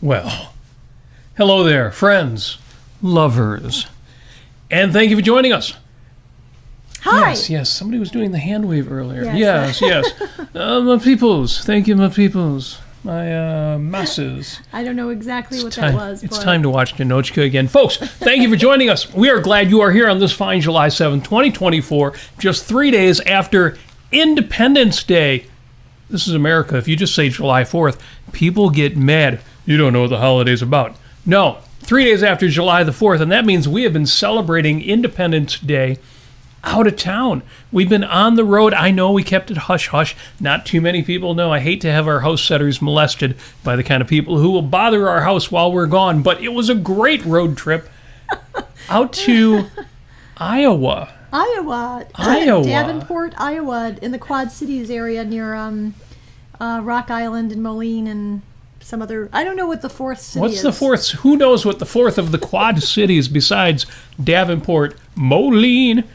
Well, hello there, friends, lovers, and thank you for joining us. Hi. Yes, somebody was doing the hand wave earlier. Yes. My peoples, thank you, my peoples, my masses. I don't know exactly what that was. It's time to watch Ninochka again. Folks, thank you for joining us. We are glad you are here on this fine July 7th, 2024, just 3 days after Independence Day. This is America. If you just say July 4th, people get mad. You don't know what the holiday's about. No, 3 days after July the 4th, and that means we have been celebrating Independence Day out of town. We've been on the road. I know we kept it hush-hush. Not too many people know. I hate to have our house setters molested by the kind of people who will bother our house while we're gone, but it was a great road trip out to Iowa. Iowa. Davenport, Iowa, in the Quad Cities area near Rock Island and Moline and some other... I don't know what the fourth city is. What's the fourth? Who knows what the fourth of the Quad Cities besides Davenport, Moline,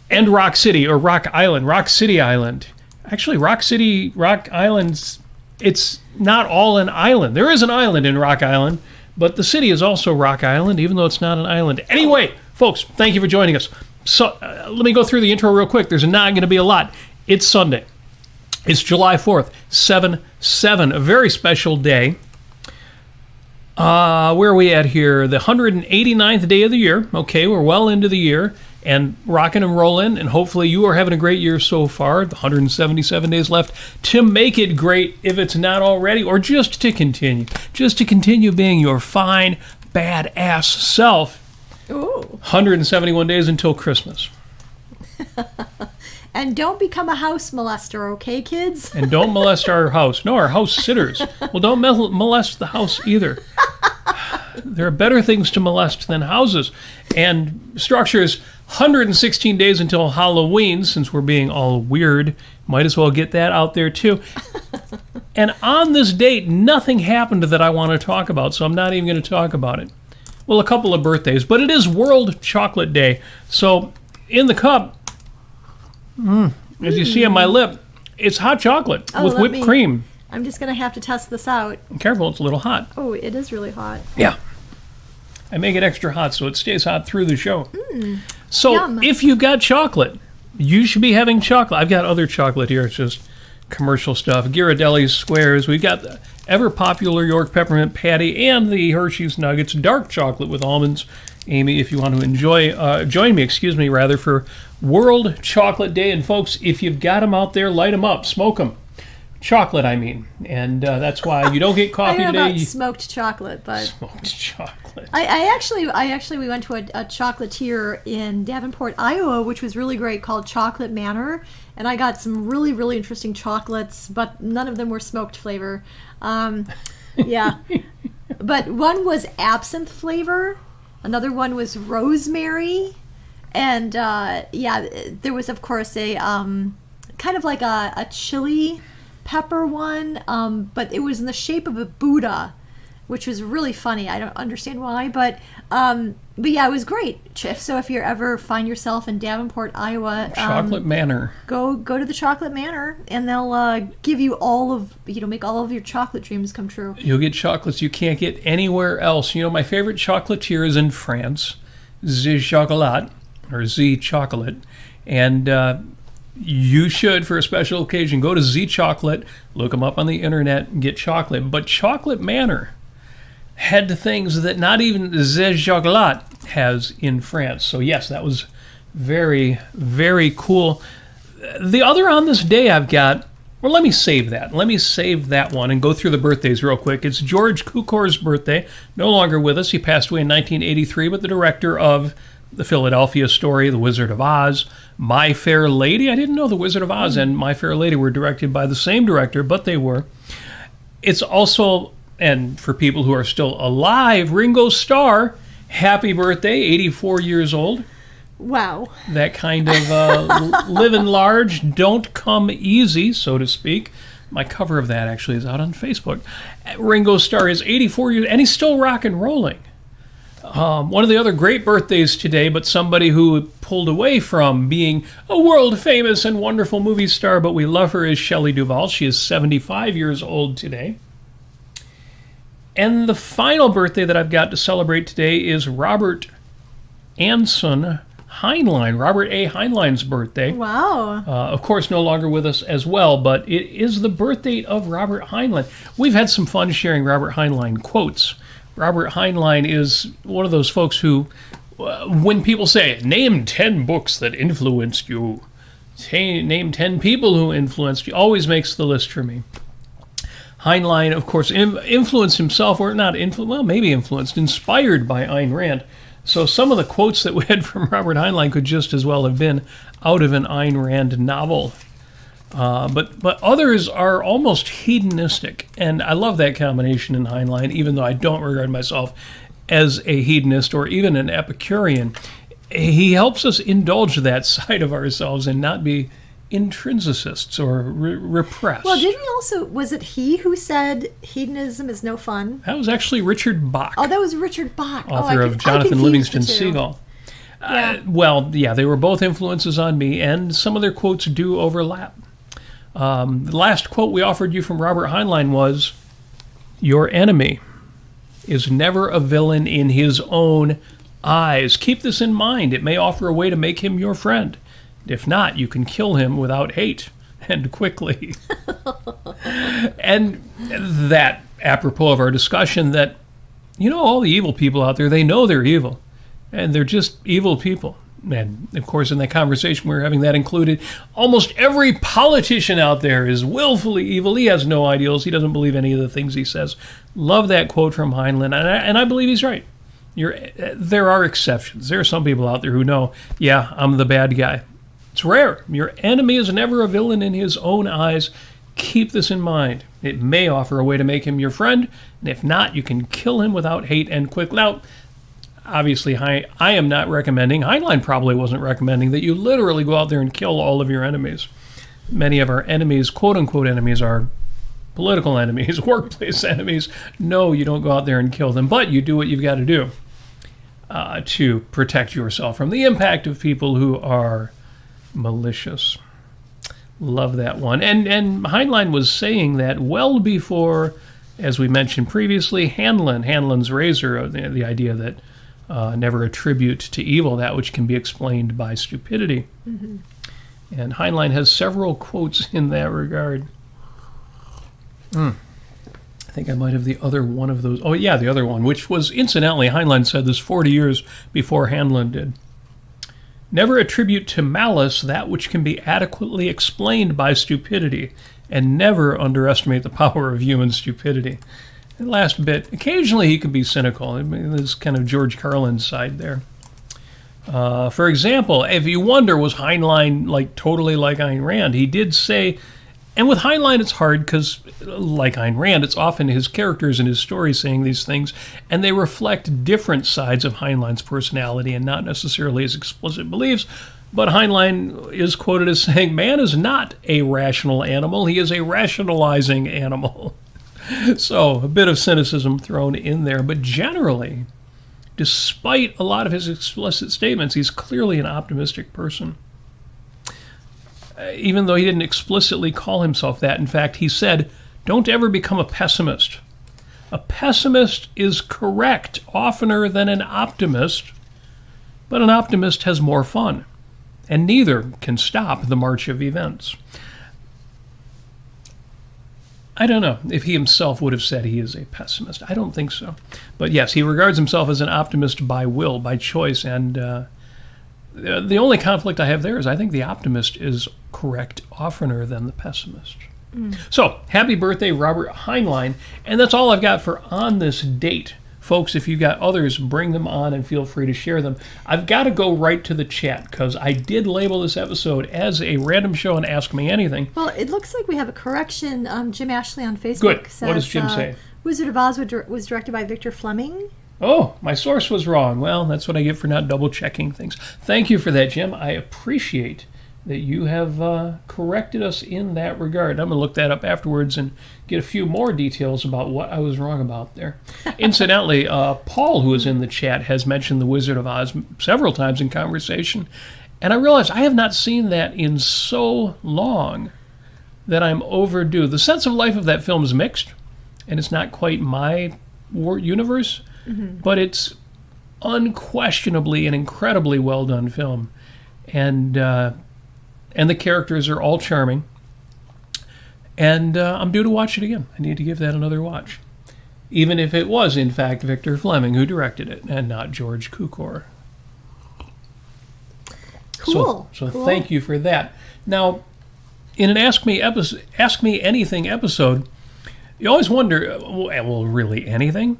and Rock City, or Rock Island, Rock City Island. Actually, Rock Island's... It's not all an island. There is an island in Rock Island, but the city is also Rock Island, even though it's not an island. Anyway, folks, thank you for joining us. So let me go through the intro real quick. There's not going to be a lot. It's Sunday. It's July 4th, 7/7, a very special day. Where are we at here? The 189th day of the year. Okay, we're well into the year and rocking and rolling, and hopefully you are having a great year so far. The 177 days left to make it great if it's not already, or just to continue being your fine, badass self. Ooh. 171 days until Christmas. And don't become a house molester, okay, kids? And don't molest our house. No, our house sitters. Well, don't molest the house either. There are better things to molest than houses. And structures, 116 days until Halloween, since we're being all weird. Might as well get that out there, too. And on this date, nothing happened that I want to talk about, so I'm not even going to talk about it. Well, a couple of birthdays, but it is World Chocolate Day. So, in the cup... as you see on my lip, it's hot chocolate with whipped cream. I'm just going to have to test this out. Careful, it's a little hot. Oh, it is really hot. Yeah. I make it extra hot so it stays hot through the show. So Yum. If you've got chocolate, you should be having chocolate. I've got other chocolate here. It's just commercial stuff. Ghirardelli's Squares. We've got the ever-popular York Peppermint Patty and the Hershey's Nuggets dark chocolate with almonds. Amy, if you want to join me, for World Chocolate Day. And folks, if you've got them out there, light them up, smoke them. Chocolate, I mean. And that's why you don't get coffee I don't know today. about smoked chocolate, but... Smoked chocolate. I actually, we went to a chocolatier in Davenport, Iowa, which was really great, called Chocolate Manor. And I got some really, really interesting chocolates, but none of them were smoked flavor. Yeah. But one was absinthe flavor. Another one was rosemary, and there was, of course, a kind of like a chili pepper one, but it was in the shape of a Buddha, which was really funny. I don't understand why, but yeah, it was great. So if you ever find yourself in Davenport, Iowa, Chocolate Manor, go to the Chocolate Manor, and they'll give you make all of your chocolate dreams come true. You'll get chocolates you can't get anywhere else. You know, my favorite chocolatier is in France, Z Chocolat, or Z Chocolate, and you should, for a special occasion, go to Z Chocolate, look them up on the internet, and get chocolate. But Chocolate Manor had things that not even Z Chocolat has in France. So yes, that was very, very cool. The other on this day I've got, well, let me save that. Let me save that one and go through the birthdays real quick. It's George Cukor's birthday. No longer with us. He passed away in 1983, but the director of the Philadelphia Story, The Wizard of Oz, My Fair Lady. I didn't know The Wizard of Oz and My Fair Lady were directed by the same director, but they were. It's also, and for people who are still alive, Ringo Starr, happy birthday, 84 years old. Wow. That kind of living large, don't come easy, so to speak. My cover of that actually is out on Facebook. Ringo Starr is 84 years, and he's still rock and rolling. One of the other great birthdays today, but somebody who pulled away from being a world-famous and wonderful movie star, but we love her, is Shelley Duvall. She is 75 years old today. And the final birthday that I've got to celebrate today is Robert Anson Heinlein, Robert A. Heinlein's birthday. Wow. Of course, no longer with us as well, but it is the birth date of Robert Heinlein. We've had some fun sharing Robert Heinlein quotes. Robert Heinlein is one of those folks who, when people say, name 10 books that influenced you, name 10 people who influenced you, always makes the list for me. Heinlein, of course, influenced himself, or not influenced, maybe influenced, inspired by Ayn Rand. So some of the quotes that we had from Robert Heinlein could just as well have been out of an Ayn Rand novel. But others are almost hedonistic, and I love that combination in Heinlein, even though I don't regard myself as a hedonist or even an Epicurean. He helps us indulge that side of ourselves and not be intrinsicists or repressed. Well, didn't he also, was it he who said hedonism is no fun? That was actually Richard Bach. Oh, that was Richard Bach. Author of Jonathan Livingston Seagull. Yeah. They were both influences on me, and some of their quotes do overlap. The last quote we offered you from Robert Heinlein was, "Your enemy is never a villain in his own eyes. Keep this in mind. It may offer a way to make him your friend. If not, you can kill him without hate, and quickly." And that, apropos of our discussion, that, all the evil people out there, they know they're evil, and they're just evil people. And, of course, in that conversation we were having, that included almost every politician out there is willfully evil. He has no ideals. He doesn't believe any of the things he says. Love that quote from Heinlein, and I believe he's right. There are exceptions. There are some people out there who know, yeah, I'm the bad guy. It's rare. Your enemy is never a villain in his own eyes. Keep this in mind. It may offer a way to make him your friend, and if not, you can kill him without hate and quick. Now, obviously, I am not recommending, Heinlein probably wasn't recommending, that you literally go out there and kill all of your enemies. Many of our enemies, quote-unquote enemies, are political enemies, workplace enemies. No, you don't go out there and kill them, but you do what you've got to do to protect yourself from the impact of people who are malicious. Love that one. And Heinlein was saying that well before, as we mentioned previously, Heinlein's razor, the idea that never attribute to evil that which can be explained by stupidity. Mm-hmm. And Heinlein has several quotes in that regard. I think I might have the other one of those. Oh, yeah, the other one, which was, incidentally, Heinlein said this 40 years before Heinlein did. Never attribute to malice that which can be adequately explained by stupidity, and never underestimate the power of human stupidity. The last bit, occasionally he can be cynical. I mean, there's kind of George Carlin's side there. For example, if you wonder, was Heinlein totally like Ayn Rand? He did say, and with Heinlein it's hard because, like Ayn Rand, it's often his characters and his stories saying these things, and they reflect different sides of Heinlein's personality and not necessarily his explicit beliefs. But Heinlein is quoted as saying, "Man is not a rational animal, he is a rationalizing animal." So, a bit of cynicism thrown in there, but generally, despite a lot of his explicit statements, he's clearly an optimistic person. Even though he didn't explicitly call himself that. In fact, he said, "Don't ever become a pessimist. A pessimist is correct oftener than an optimist, but an optimist has more fun, and neither can stop the march of events." I don't know if he himself would have said he is a pessimist. I don't think so. But yes, he regards himself as an optimist by will, by choice, and the only conflict I have there is I think the optimist is correct oftener than the pessimist. So, happy birthday, Robert Heinlein, and that's all I've got for On This Date. Folks, if you've got others, bring them on and feel free to share them. I've got to go right to the chat because I did label this episode as a random show and Ask Me Anything. Well, it looks like we have a correction. Jim Ashley on Facebook Good. says, what does Jim say? Wizard of Oz was directed by Victor Fleming. Oh, my source was wrong. Well, that's what I get for not double-checking things. Thank you for that, Jim. I appreciate that you have corrected us in that regard. I'm going to look that up afterwards and get a few more details about what I was wrong about there. Incidentally, Paul, who is in the chat, has mentioned The Wizard of Oz several times in conversation, and I realized I have not seen that in so long that I'm overdue. The sense of life of that film is mixed, and it's not quite my universe, but it's unquestionably an incredibly well done film, and the characters are all charming. And I'm due to watch it again. I need to give that another watch, even if it was in fact Victor Fleming who directed it and not George Cukor. Cool. So thank you for that. Now, in an Ask Me Anything episode, you always wonder, well, really anything?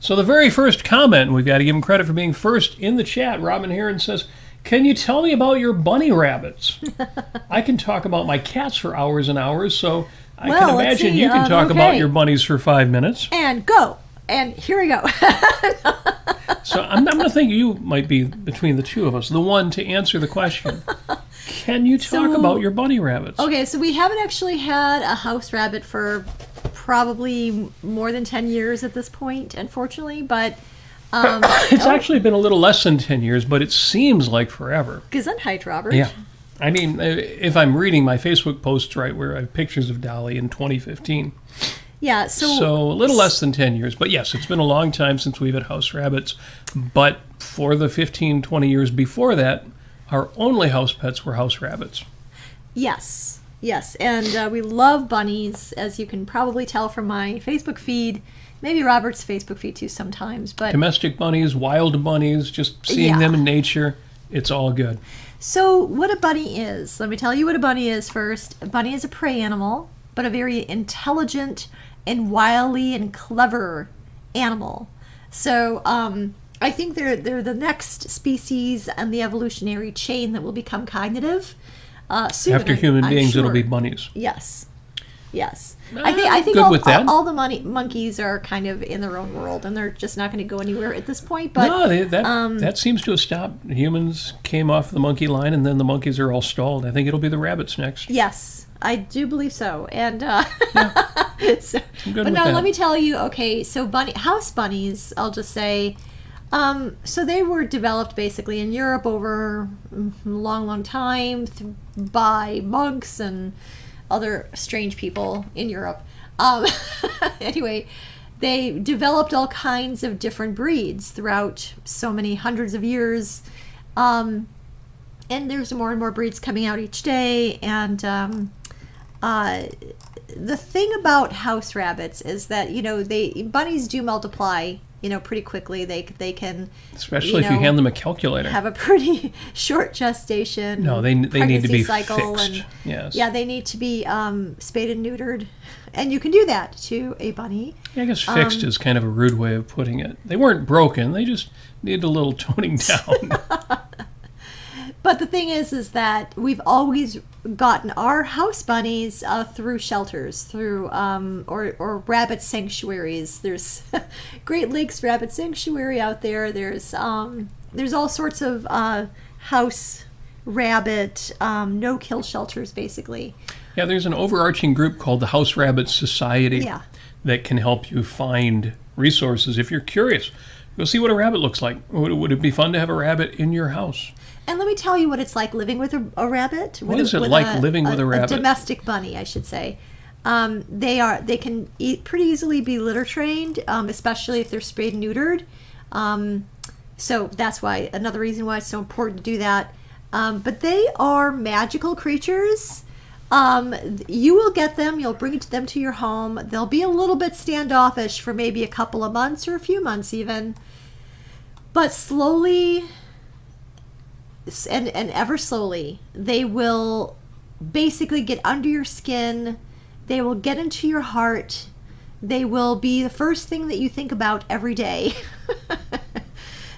So the very first comment, we've got to give him credit for being first in the chat. Robin Heron says, "Can you tell me about your bunny rabbits?" I can talk about my cats for hours and hours, so I can imagine you can talk about your bunnies for 5 minutes. And go. And here we go. So I'm going to think you might be, between the two of us, the one to answer the question. Can you talk about your bunny rabbits? Okay, so we haven't actually had a house rabbit for probably more than 10 years at this point, unfortunately, but... it's actually been a little less than 10 years, but it seems like forever. Gesundheit, Robert. Yeah. I mean, if I'm reading my Facebook posts right, where I have pictures of Dolly in 2015. Yeah, so a little less than 10 years. But yes, it's been a long time since we've had house rabbits. But for the 15, 20 years before that, our only house pets were house rabbits. Yes. And we love bunnies, as you can probably tell from my Facebook feed. Maybe Robert's Facebook feed too sometimes. But domestic bunnies, wild bunnies, just seeing them in nature, it's all good. So what a bunny is, let me tell you what a bunny is first. A bunny is a prey animal, but a very intelligent and wily and clever animal. So I think they're the next species on the evolutionary chain that will become cognitive soon. After human beings, it'll be bunnies. Yes. I think all the monkeys are kind of in their own world, and they're just not going to go anywhere at this point. But no, that seems to have stopped. Humans came off the monkey line, and then the monkeys are all stalled. I think it'll be the rabbits next. Yes, I do believe so. And but now let me tell you. Okay, so house bunnies, I'll just say. So they were developed basically in Europe over a long time by monks and other strange people in Europe. Anyway, they developed all kinds of different breeds throughout so many hundreds of years. And there's more and more breeds coming out each day. And the thing about house rabbits is that, bunnies do multiply, pretty quickly. They can, especially if you hand them a calculator, have a pretty short gestation. No, they need to be cycle fixed. And, yes. Yeah, they need to be spayed and neutered, and you can do that to a bunny. Yeah, I guess fixed is kind of a rude way of putting it. They weren't broken; they just needed a little toning down. But the thing is that we've always gotten our house bunnies through shelters, through or rabbit sanctuaries. There's Great Lakes Rabbit Sanctuary out there. There's all sorts of house rabbit no-kill shelters, basically. Yeah, there's an overarching group called the House Rabbit Society that can help you find resources if you're curious. Go see what a rabbit looks like. Would it be fun to have a rabbit in your house? And let me tell you what it's like living with a rabbit. What is it like living with a rabbit? A domestic bunny, I should say. They can pretty easily be litter trained, especially if they're spayed and neutered. So that's why another reason why it's so important to do that. But they are magical creatures. You will get them. You'll bring them to your home. They'll be a little bit standoffish for maybe a couple of months or a few months even. But slowly and ever slowly, they will basically get under your skin. They will get into your heart. They will be the first thing that you think about every day.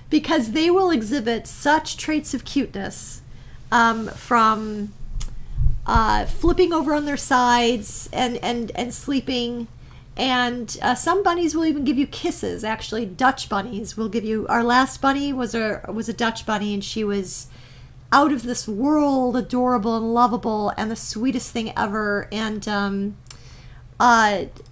Because they will exhibit such traits of cuteness, from flipping over on their sides and sleeping. And some bunnies will even give you kisses. Actually, Dutch bunnies will give you. Our last bunny was a Dutch bunny, and she was out of this world, adorable and lovable, and the sweetest thing ever. And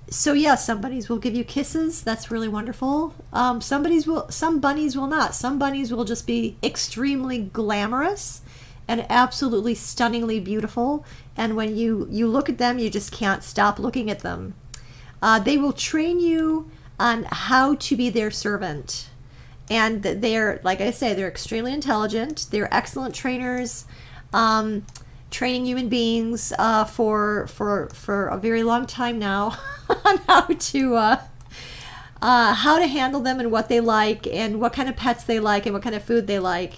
so yeah, some bunnies will give you kisses. That's really wonderful. Some bunnies will not. Some bunnies will just be extremely glamorous and absolutely stunningly beautiful. And when you look at them, you just can't stop looking at them. They will train you on how to be their servant. And they're, like I say, they're extremely intelligent. They're excellent trainers, training human beings for a very long time now on how to handle them and what they like and what kind of pets they like and what kind of food they like.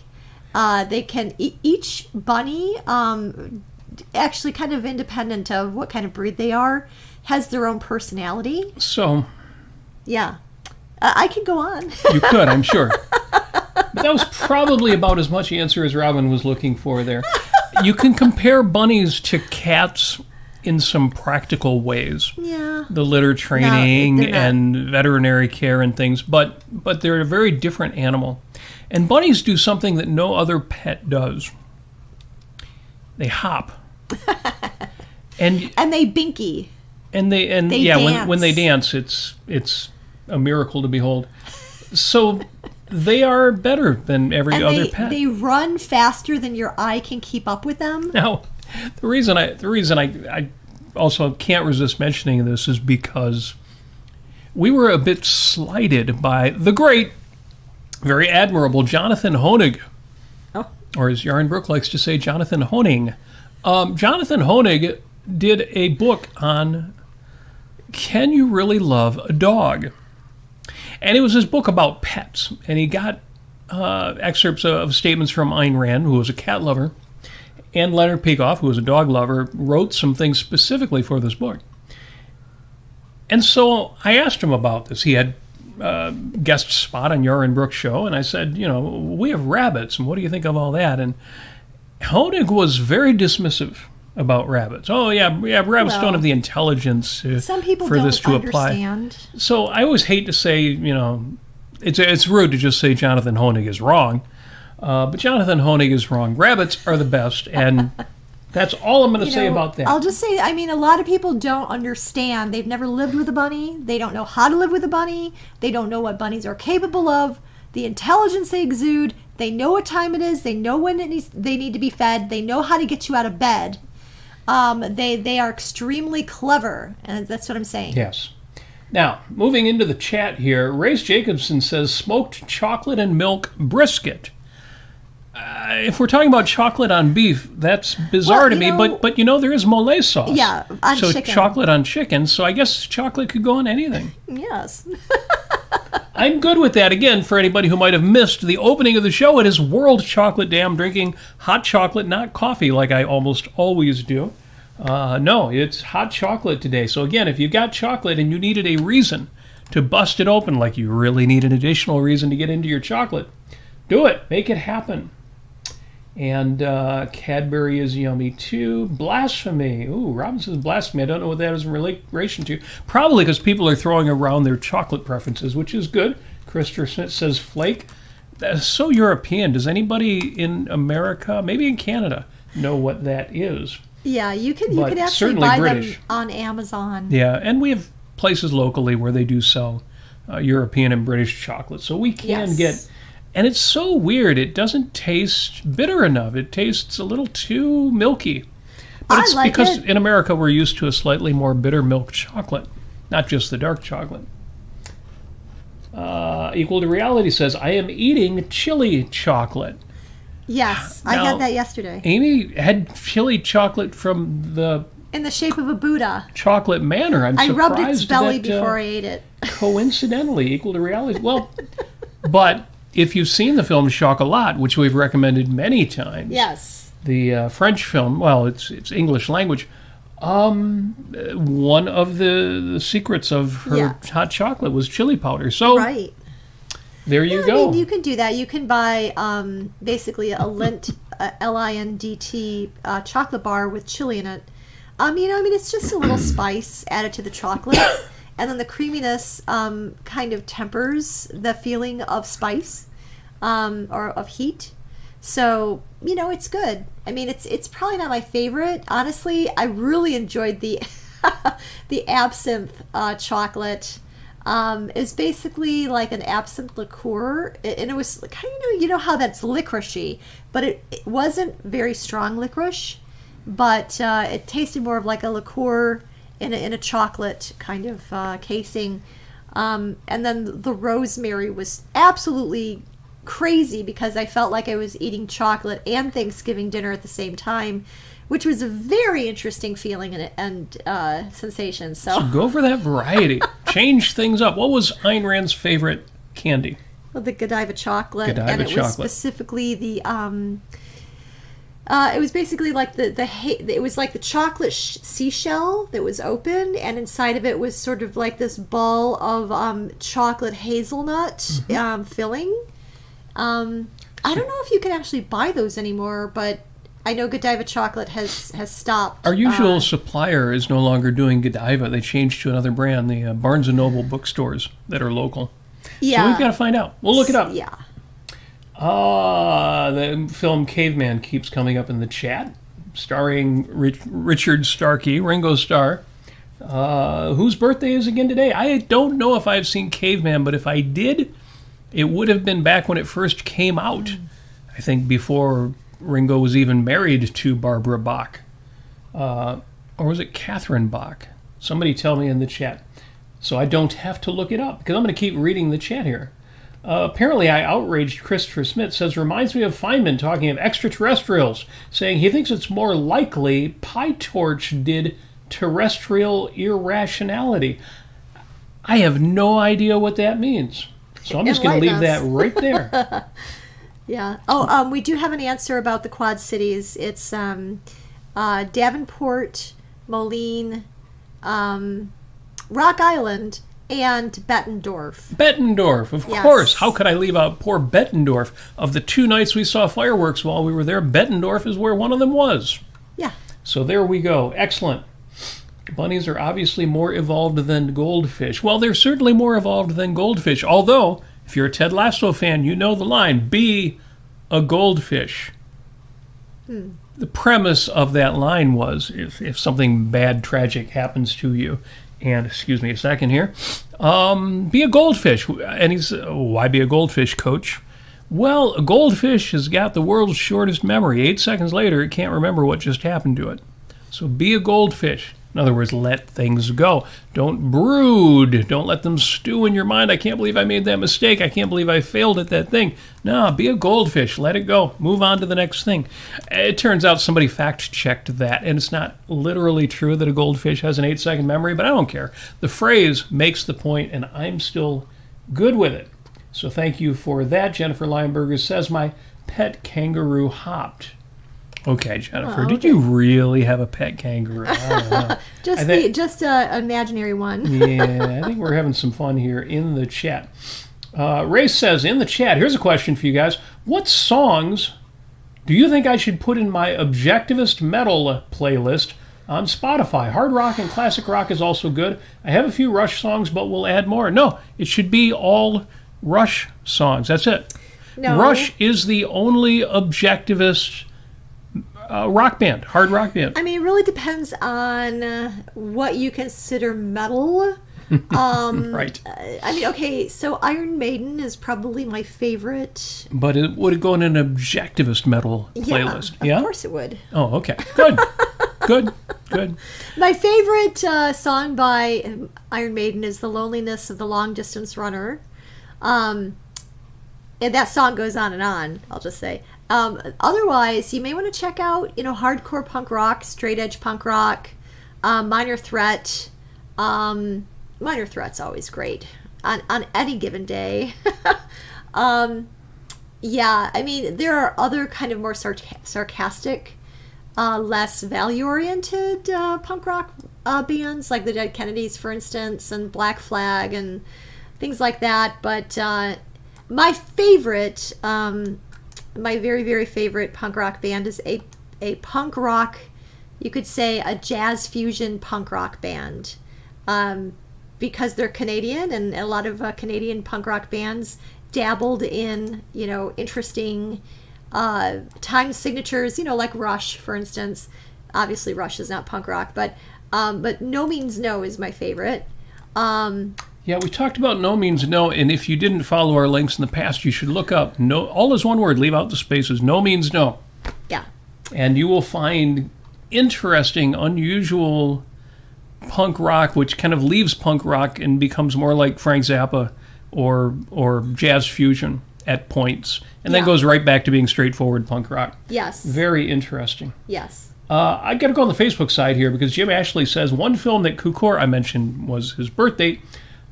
They can each bunny, actually kind of independent of what kind of breed they are, has their own personality. So, yeah. I could go on. You could, I'm sure. But that was probably about as much answer as Robin was looking for there. You can compare bunnies to cats in some practical ways. Yeah. The litter training No, and veterinary care and things, but they're a very different animal. And bunnies do something that no other pet does. They hop. and they binky. They dance. when they dance, it's a miracle to behold. So they are better than every other pet. They run faster than your eye can keep up with them. Now, the reason I also can't resist mentioning this is because we were a bit slighted by the great, very admirable Jonathan Honig. Oh. Or as Yarn Brooke likes to say, Jonathan Honig. Jonathan Honig did a book on Can You Really Love a Dog? And it was his book about pets. And he got excerpts of statements from Ayn Rand, who was a cat lover, and Leonard Peikoff, who was a dog lover, wrote some things specifically for this book. And so I asked him about this. He had guest spot on Yarn Brooks' show, and I said, we have rabbits, and what do you think of all that? And Honig was very dismissive about rabbits. Oh, yeah, rabbits don't have the intelligence some people for this to understand. Apply. So I always hate to say, it's rude to just say Jonathan Honig is wrong, but Jonathan Honig is wrong. Rabbits are the best, and that's all I'm going to say about that. I'll just say, a lot of people don't understand. They've never lived with a bunny. They don't know how to live with a bunny. They don't know what bunnies are capable of, the intelligence they exude. They know what time it is. They know when they need to be fed. They know how to get you out of bed. They are extremely clever, and that's what I'm saying. Yes. Now, moving into the chat here, Race Jacobson says smoked chocolate and milk brisket. If we're talking about chocolate on beef, that's bizarre to me, but there is mole sauce. Yeah, on so chicken. Chocolate on chicken, so I guess chocolate could go on anything. Yes. I'm good with that. Again, for anybody who might have missed the opening of the show, it is World Chocolate Day. I'm drinking hot chocolate, not coffee like I almost always do. No, it's hot chocolate today. So again, if you got chocolate and you needed a reason to bust it open, like you really need an additional reason to get into your chocolate, do it. Make it happen. And Cadbury is yummy too. Blasphemy. Ooh, Robin says blasphemy. I don't know what that is in relation to. Probably because people are throwing around their chocolate preferences, which is good. Christopher Smith says flake. That's so European. Does anybody in America, maybe in Canada, know what that is? Yeah, you could actually buy British. Them on Amazon. Yeah, and we have places locally where they do sell European and British chocolate. So we can get... And it's so weird. It doesn't taste bitter enough. It tastes a little too milky. But it's because in America we're used to a slightly more bitter milk chocolate, not just the dark chocolate. Equal to Reality says, I am eating chili chocolate. Yes, now, I had that yesterday. Amy had chili chocolate from the... In the shape of a Buddha. Chocolate Manor. I rubbed its belly before I ate it. Coincidentally, Equal to Reality. Well, but... If you've seen the film Chocolat, which we've recommended many times, yes, the French film, well, it's English language. One of the secrets of her hot chocolate was chili powder. So right. There you go. You can do that. You can buy basically a Lindt, Lindt chocolate bar with chili in it. It's just a little spice added to the chocolate. And then the creaminess kind of tempers the feeling of spice or of heat. So, it's good. It's probably not my favorite. Honestly, I really enjoyed the the absinthe chocolate. It's basically like an absinthe liqueur. And it was kind of, how that's licoricey. But it wasn't very strong licorice. But it tasted more of like a liqueur in a chocolate kind of casing. And then the rosemary was absolutely crazy because I felt like I was eating chocolate and Thanksgiving dinner at the same time, which was a very interesting feeling and sensation. So go for that variety. Change things up. What was Ayn Rand's favorite candy? well, the Godiva chocolate, Godiva and it was chocolate. specifically the it was basically like it was like the chocolate seashell that was open, and inside of it was sort of like this ball of chocolate hazelnut filling. I don't know if you can actually buy those anymore, but I know Godiva chocolate has stopped. Our usual supplier is no longer doing Godiva. They changed to another brand, the Barnes & Noble bookstores that are local. Yeah. So we've got to find out. We'll look it up. Yeah. The film Caveman keeps coming up in the chat, starring Richard Starkey, Ringo Starr. Whose birthday is again today? I don't know if I've seen Caveman, but if I did, it would have been back when it first came out. I think before Ringo was even married to Barbara Bach. Or was it Catherine Bach? Somebody tell me in the chat. So I don't have to look it up, because I'm going to keep reading the chat here. Apparently I outraged Christopher Smith, says, reminds me of Feynman talking of extraterrestrials, saying he thinks it's more likely PyTorch did terrestrial irrationality. I have no idea what that means. So I'm just going to leave that right there. Yeah. Oh, we do have an answer about the Quad Cities. It's Davenport, Moline, Rock Island, and Bettendorf. Bettendorf, of Yes. course. How could I leave out poor Bettendorf? Of the 2 nights we saw fireworks while we were there, Bettendorf is where one of them was. Yeah. So there we go. Excellent. Bunnies are obviously more evolved than goldfish. Well, they're certainly more evolved than goldfish. Although, if you're a Ted Lasso fan, you know the line, be a goldfish. The premise of that line was, if something bad, tragic happens to you, and, excuse me a second here, be a goldfish. And he's, why be a goldfish, coach? Well, a goldfish has got the world's shortest memory. 8 seconds later, it can't remember what just happened to it. So be a goldfish. In other words, let things go. Don't brood. Don't let them stew in your mind. I can't believe I made that mistake. I can't believe I failed at that thing. No, be a goldfish. Let it go. Move on to the next thing. It turns out somebody fact-checked that, and it's not literally true that a goldfish has an 8-second memory, but I don't care. The phrase makes the point, and I'm still good with it. So thank you for that. Jennifer Lineberger says, my pet kangaroo hopped. Okay, Jennifer, did you really have a pet kangaroo? I don't know. just an imaginary one. Yeah, I think we're having some fun here in the chat. Ray says in the chat, here's a question for you guys. What songs do you think I should put in my objectivist metal playlist on Spotify? Hard rock and classic rock is also good. I have a few Rush songs, but we'll add more. No, it should be all Rush songs. That's it. No. Rush is the only objectivist rock band, hard rock band. I mean, it really depends on what you consider metal. Right. I mean, okay, so Iron Maiden is probably my favorite. But would it go in an objectivist metal playlist? Yeah, of course it would. Oh, okay. Good. Good. My favorite song by Iron Maiden is The Loneliness of the Long Distance Runner. And that song goes on, I'll just say. Otherwise, you may want to check out, hardcore punk rock, straight edge punk rock, Minor Threat. Minor Threat's always great on any given day. Yeah, I mean, there are other kind of more sarcastic, less value-oriented punk rock bands, like the Dead Kennedys, for instance, and Black Flag and things like that. But my favorite, my very, very favorite punk rock band is a punk rock, you could say a jazz fusion punk rock band. Because they're Canadian, and a lot of Canadian punk rock bands dabbled in, interesting time signatures, like Rush, for instance. Obviously, Rush is not punk rock, but No Means No is my favorite. Yeah, we talked about No Means No, and if you didn't follow our links in the past, you should look up No. All is one word. Leave out the spaces. No Means No. Yeah. And you will find interesting, unusual punk rock, which kind of leaves punk rock and becomes more like Frank Zappa or jazz fusion at points, and then goes right back to being straightforward punk rock. Yes. Very interesting. Yes. I got to go on the Facebook side here because Jim Ashley says one film that Kukor, I mentioned was his birthday,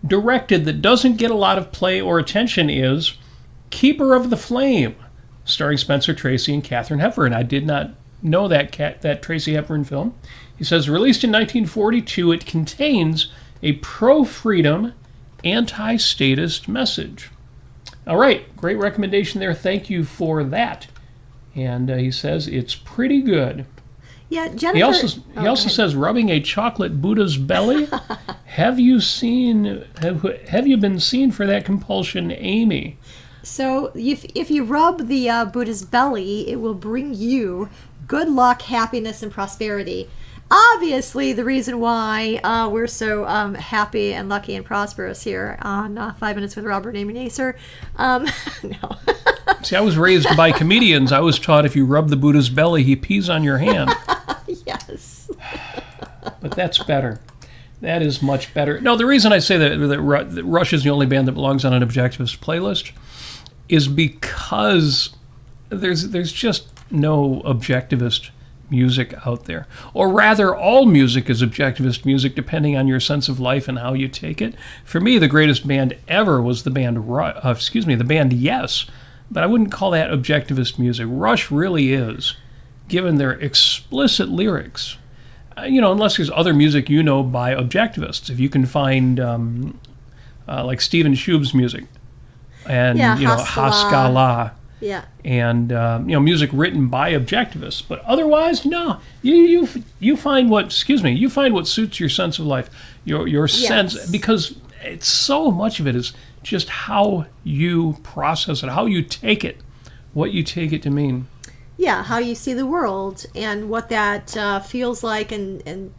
directed that doesn't get a lot of play or attention is Keeper of the Flame, starring Spencer Tracy and Katharine Hepburn. I did not know that Tracy Hepburn film. He says, released in 1942, it contains a pro-freedom, anti-statist message. All right, great recommendation there. Thank you for that. And he says it's pretty good. Yeah, Jennifer. He also says, rubbing a chocolate Buddha's belly. Have you been seen for that compulsion, Amy? So if you rub the Buddha's belly, it will bring you good luck, happiness, and prosperity. Obviously, the reason why we're so happy and lucky and prosperous here on 5 Minutes with Robert A. Nasir. No. See, I was raised by comedians. I was taught if you rub the Buddha's belly, he pees on your hand. Yes. But that's better. That is much better. No, the reason I say that Rush is the only band that belongs on an Objectivist playlist is because there's just no Objectivist music out there. Or rather, all music is Objectivist music depending on your sense of life and how you take it. For me, the greatest band ever was the band Yes, but I wouldn't call that Objectivist music. Rush really is, given their explicit lyrics. Unless there's other music by Objectivists. If you can find like Stephen Schub's music and Haskalah. Yeah. And music written by Objectivists, but otherwise, no. You find what suits your sense of life, your sense, because it's so much of it is just how you process it, how you take it, what you take it to mean. Yeah, how you see the world and what that feels like, and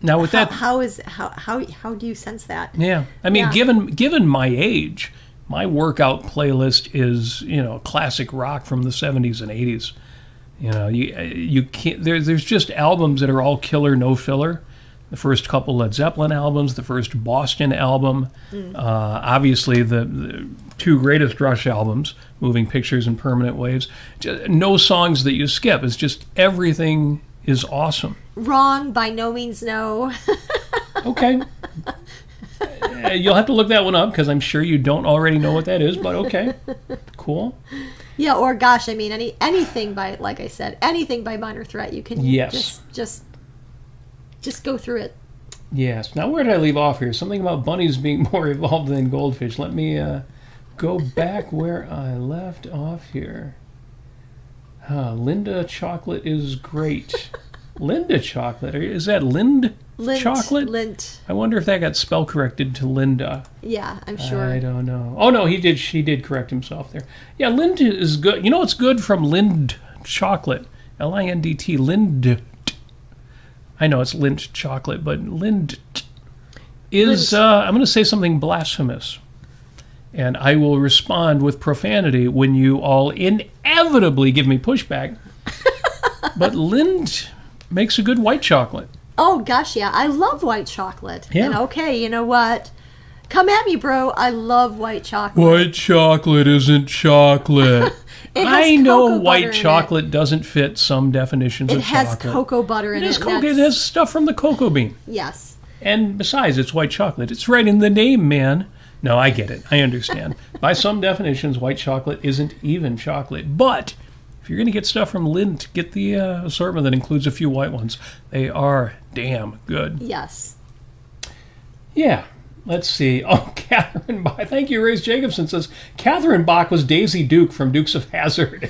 now with how do you sense that? Yeah, I mean, given my age. My workout playlist is, classic rock from the 70s and 80s. You can't. There's just albums that are all killer, no filler. The first couple Led Zeppelin albums, the first Boston album, obviously the two greatest Rush albums, Moving Pictures and Permanent Waves. No songs that you skip. It's just everything is awesome. Wrong, by no means no. Okay. You'll have to look that one up because I'm sure you don't already know what that is, but okay. Cool. Yeah, or gosh, I mean, anything by, like I said, anything by Minor Threat, you can just go through it. Yes. Now, where did I leave off here? Something about bunnies being more evolved than goldfish. Let me go back where I left off here. Linda Chocolate is great. Linda Chocolate? Is that Lind Chocolate? Lint. I wonder if that got spell corrected to Linda. Yeah, I'm sure. I don't know. Oh, no, she did correct himself there. Yeah, Lind is good. You know what's good from Lind Chocolate? L-I-N-D-T. Lind. I know it's Lind Chocolate, but Lind is, I'm going to say something blasphemous. And I will respond with profanity when you all inevitably give me pushback. But Lind makes a good white chocolate. Oh, gosh, yeah. I love white chocolate. Yeah. And okay, you know what? Come at me, bro. I love white chocolate. White chocolate isn't chocolate. I know white chocolate doesn't fit some definitions of chocolate. It has cocoa butter in it. It has stuff from the cocoa bean. Yes. And besides, it's white chocolate. It's right in the name, man. No, I get it. I understand. By some definitions, white chocolate isn't even chocolate. But if you're going to get stuff from Lindt, get the assortment that includes a few white ones. They are damn good. Yes. Yeah. Let's see. Oh, Catherine Bach. Thank you, Ray's Jacobson says, Catherine Bach was Daisy Duke from Dukes of Hazzard.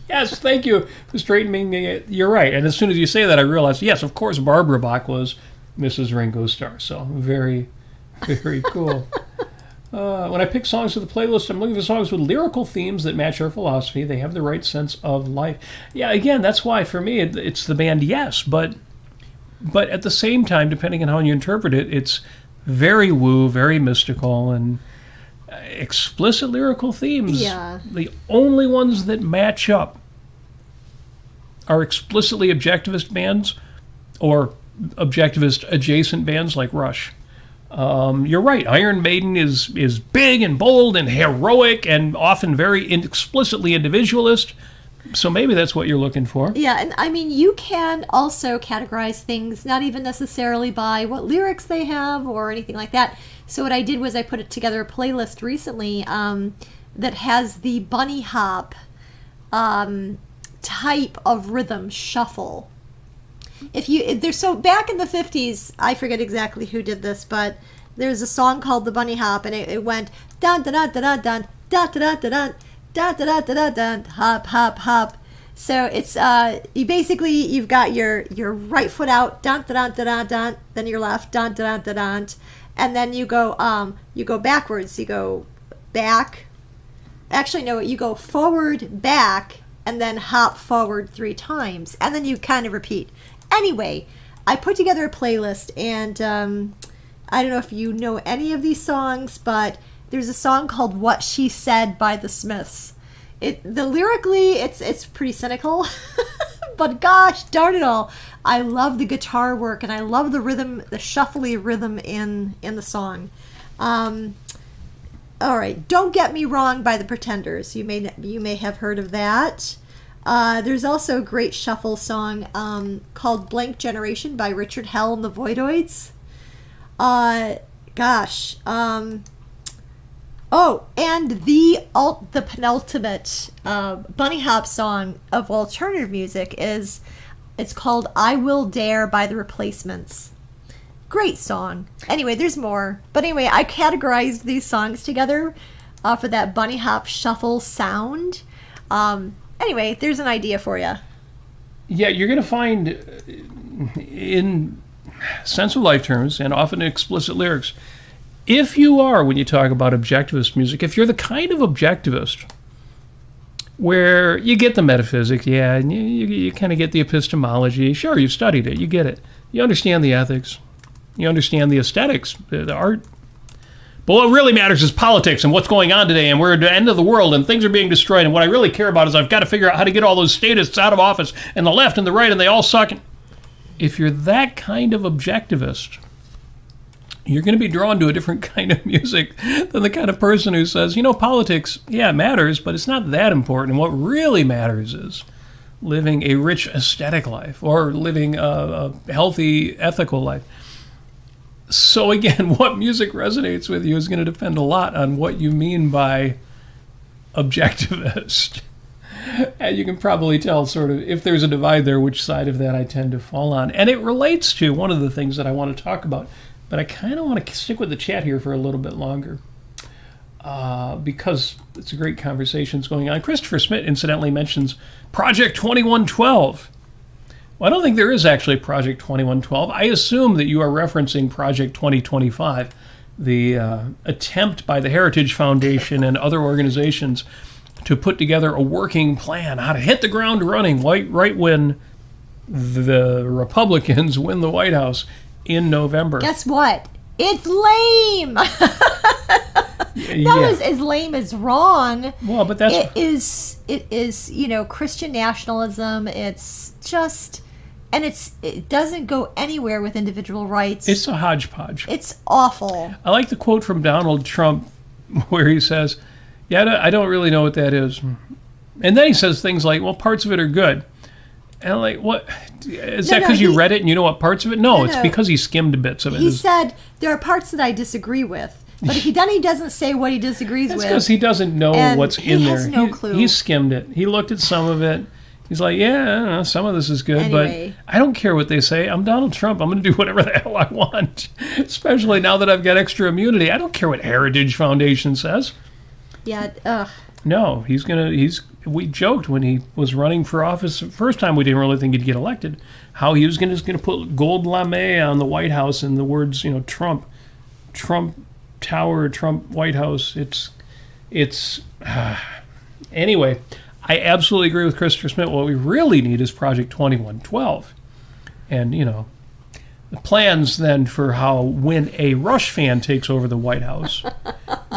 Yes, thank you for straightening me. You're right. And as soon as you say that, I realized, yes, of course, Barbara Bach was Mrs. Ringo Starr. So very, very cool. When I pick songs for the playlist, I'm looking for songs with lyrical themes that match our philosophy. They have the right sense of life. Yeah, again, that's why for me it's the band Yes, but at the same time, depending on how you interpret it, it's very woo, very mystical, and explicit lyrical themes. Yeah. The only ones that match up are explicitly objectivist bands or objectivist adjacent bands like Rush. You're right. Iron Maiden is big and bold and heroic and often very explicitly individualist. So maybe that's what you're looking for. Yeah, and I mean, you can also categorize things not even necessarily by what lyrics they have or anything like that. So what I did was I put together a playlist recently that has the bunny hop type of rhythm shuffle. So back in the 50s, I forget exactly who did this, but there's a song called The Bunny Hop, and it went dun dun dun dun dun dun dun dun dun dun dun dun dun hop hop hop. So it's you've got your right foot out, dun dun dun dun dun, then your left, dun dun dun dun, and then you go backwards. You go back. Actually, no, you go forward, back, and then hop forward 3 times, and then you kind of repeat. Anyway, I put together a playlist, and I don't know if you know any of these songs, but there's a song called What She Said by the Smiths. Lyrically, it's pretty cynical, but gosh darn it all, I love the guitar work, and I love the rhythm, the shuffly rhythm in the song. All right, Don't Get Me Wrong by the Pretenders. You may have heard of that. There's also a great shuffle song called Blank Generation by Richard Hell and the Voidoids. And the penultimate bunny hop song of alternative music it's called I Will Dare by the Replacements. Great song. Anyway, there's more. But anyway, I categorized these songs together for that bunny hop shuffle sound. Anyway, there's an idea for you. Yeah, you're going to find in sense of life terms and often explicit lyrics, if you are, when you talk about objectivist music, if you're the kind of objectivist where you get the metaphysics, yeah, and you kind of get the epistemology, sure, you've studied it, you get it, you understand the ethics, you understand the aesthetics, the art. But what really matters is politics and what's going on today, and we're at the end of the world and things are being destroyed, and what I really care about is I've got to figure out how to get all those statists out of office, and the left and the right, and they all suck. If you're that kind of objectivist, you're going to be drawn to a different kind of music than the kind of person who says, politics, yeah, it matters, but it's not that important. And what really matters is living a rich aesthetic life or living a healthy, ethical life. So again, what music resonates with you is going to depend a lot on what you mean by objectivist. And you can probably tell sort of, if there's a divide there, which side of that I tend to fall on. And it relates to one of the things that I want to talk about. But I kind of want to stick with the chat here for a little bit longer because it's a great conversation going on. Christopher Smith, incidentally, mentions Project 2112. Well, I don't think there is actually Project 2112. I assume that you are referencing Project 2025, the attempt by the Heritage Foundation and other organizations to put together a working plan how to hit the ground running right when the Republicans win the White House in November. Guess what? It's lame. That is as lame as wrong. Well, but that's it is Christian nationalism. It's just, and it doesn't go anywhere with individual rights. It's a hodgepodge. It's awful. I like the quote from Donald Trump where he says, "Yeah, I don't really know what that is," and then he says things like, "Well, parts of it are good." And I'm like, what? Is that because you read it and you know what parts of it? No, it's because he skimmed bits of it. He said, there are parts that I disagree with. But he doesn't say what he disagrees with. That's because he doesn't know what's in there. He has no clue. He skimmed it. He looked at some of it. He's like, yeah, I don't know, some of this is good, anyway. But I don't care what they say. I'm Donald Trump. I'm going to do whatever the hell I want, especially now that I've got extra immunity. I don't care what Heritage Foundation says. Yeah, No, we joked when he was running for office. The first time we didn't really think he'd get elected, how he was just going to put gold lame on the White House and the words, Trump Tower, Trump White House. It's anyway, I absolutely agree with Christopher Smith. What we really need is Project 2112. And, the plans then for how when a Rush fan takes over the White House,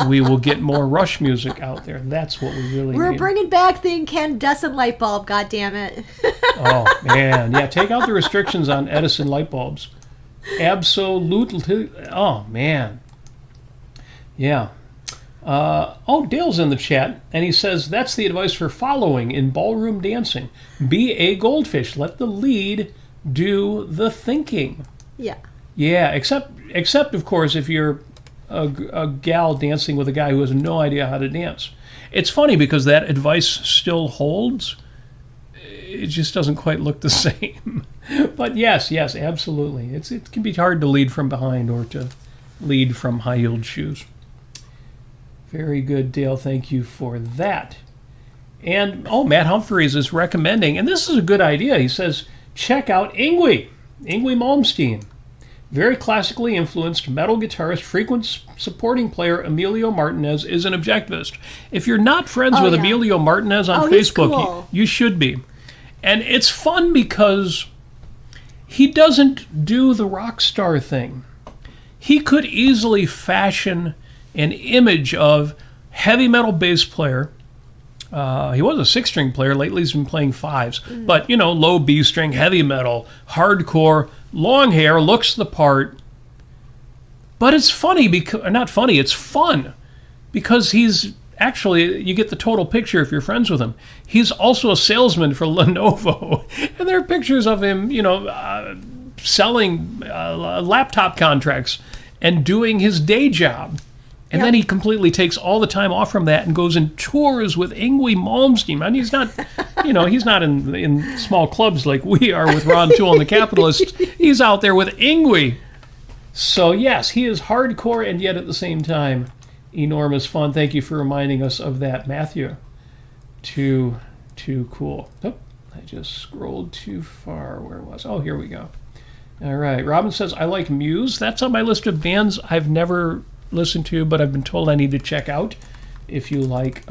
we will get more Rush music out there. That's what we really We're need. bringing back the incandescent light bulb, God damn it. Oh, man. Yeah, take out the restrictions on Edison light bulbs. Absolutely. Oh, man. Yeah. Dale's in the chat, and he says, that's the advice for following in ballroom dancing. Be a goldfish. Let the lead do the thinking. Yeah. Yeah, except of course, if you're a gal dancing with a guy who has no idea how to dance. It's funny because that advice still holds. It just doesn't quite look the same. But yes, absolutely. It can be hard to lead from behind or to lead from high-heeled shoes. Very good, Dale. Thank you for that. And, Matt Humphreys is recommending, and this is a good idea. He says, check out Yngwie Malmsteen. Very classically influenced metal guitarist, frequent supporting player Emilio Martinez is an objectivist. If you're not friends with Emilio Martinez on Facebook, cool. you should be. And it's fun because he doesn't do the rock star thing. He could easily fashion an image of heavy metal bass player. He was a six-string player. Lately he's been playing fives. But, low B-string, heavy metal, hardcore, long hair, looks the part. But it's funny, not funny, it's fun. Because he's actually, you get the total picture if you're friends with him. He's also a salesman for Lenovo. And there are pictures of him, selling laptop contracts and doing his day job. And then he completely takes all the time off from that and goes and tours with Yngwie Malmsteen. And he's not, he's not in small clubs like we are with Ron Toole and the Capitalists. He's out there with Yngwie. So, yes, he is hardcore and yet at the same time enormous fun. Thank you for reminding us of that, Matthew. Too cool. Oh, I just scrolled too far. Where was I? Oh, here we go. All right. Robin says, I like Muse. That's on my list of bands I've never listened to, but I've been told I need to check out if you like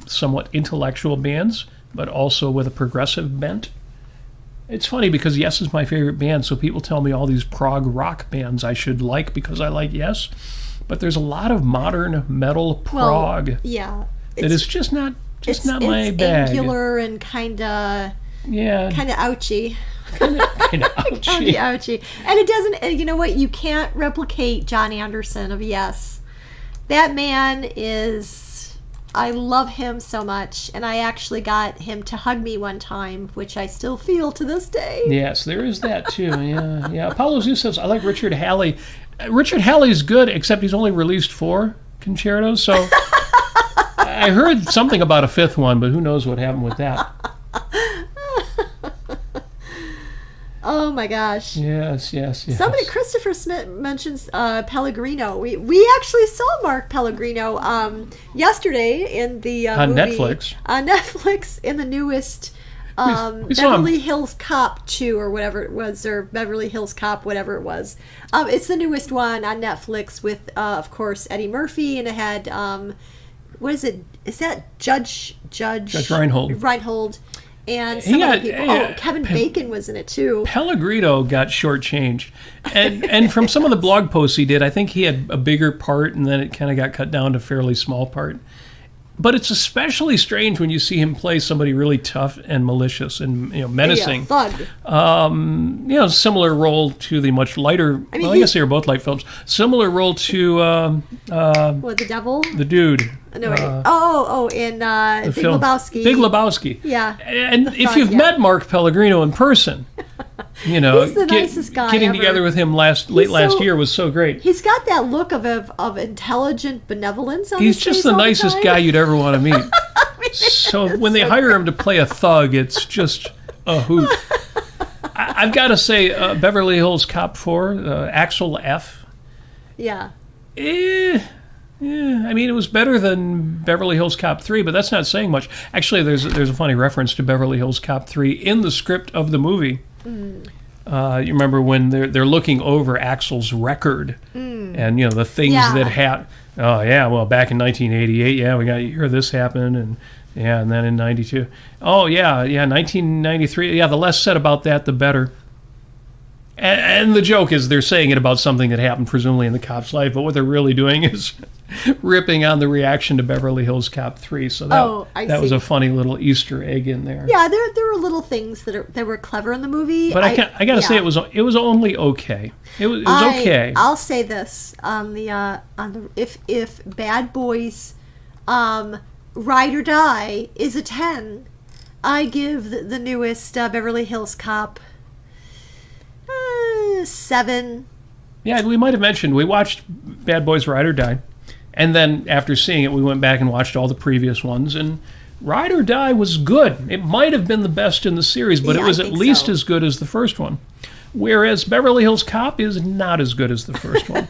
somewhat intellectual bands, but also with a progressive bent. It's funny because Yes is my favorite band, so people tell me all these prog rock bands I should like because I like Yes, but there's a lot of modern metal prog that is just not my bag. It's angular and kind of ouchy. Kind of ouchy. Kind of ouchy. And it doesn't, you know what, you can't replicate John Anderson of Yes. That man is, I love him so much, and I actually got him to hug me one time, which I still feel to this day. Yes, there is that too, yeah. Apollo Zeus says, I like Richard Halley. Richard Halley's good, except he's only released 4 concertos, so I heard something about a 5th one, but who knows what happened with that. Oh my gosh. Yes. Somebody, Christopher Smith mentions Pellegrino. We actually saw Mark Pellegrino yesterday in the on movie. Netflix. On Netflix in the newest we saw Beverly Hills Cop 2 or whatever it was, or Beverly Hills Cop, whatever it was. It's the newest one on Netflix with, of course, Eddie Murphy, and it had, what is it? Is that Judge Reinhold. Reinhold. And some other people. Kevin Bacon was in it too. Pellegrino got shortchanged, and from some of the blog posts he did, I think he had a bigger part, and then it kind of got cut down to a fairly small part. But it's especially strange when you see him play somebody really tough and malicious and menacing. Yeah, thug. Similar role to the much lighter. I guess they were both light films. Similar role to the devil? The dude. No, in Big film. Lebowski. Big Lebowski. Yeah. And if you've met Mark Pellegrino in person, he's the nicest guy getting ever. Together with him last year was so great. He's got that look of intelligent benevolence on He's his just face the all nicest time. guy you'd ever want to meet. So when they hire him to play a thug, it's just a hoot. I've got to say, Beverly Hills Cop 4, Axel F. Yeah. I mean, it was better than Beverly Hills Cop 3, but that's not saying much. Actually, there's a funny reference to Beverly Hills Cop 3 in the script of the movie. You remember when they're looking over Axel's record and the things that happened. Oh yeah, well back in 1988, we got to hear this happen, and then in 92. Oh yeah, 1993. Yeah, the less said about that, the better. And the joke is they're saying it about something that happened presumably in the cop's life, but what they're really doing is ripping on the reaction to Beverly Hills Cop 3. So that was a funny little Easter egg in there. Yeah, there were little things that were clever in the movie. But I got to say it was only okay. It was okay. I'll say this on the if Bad Boys Ride or Die is a 10, I give the newest Beverly Hills Cop 7. Yeah, we might have mentioned we watched Bad Boys Ride or Die, and then after seeing it, we went back and watched all the previous ones, and Ride or Die was good. It might have been the best in the series, but it was at least as good as the first one. Whereas Beverly Hills Cop is not as good as the first one.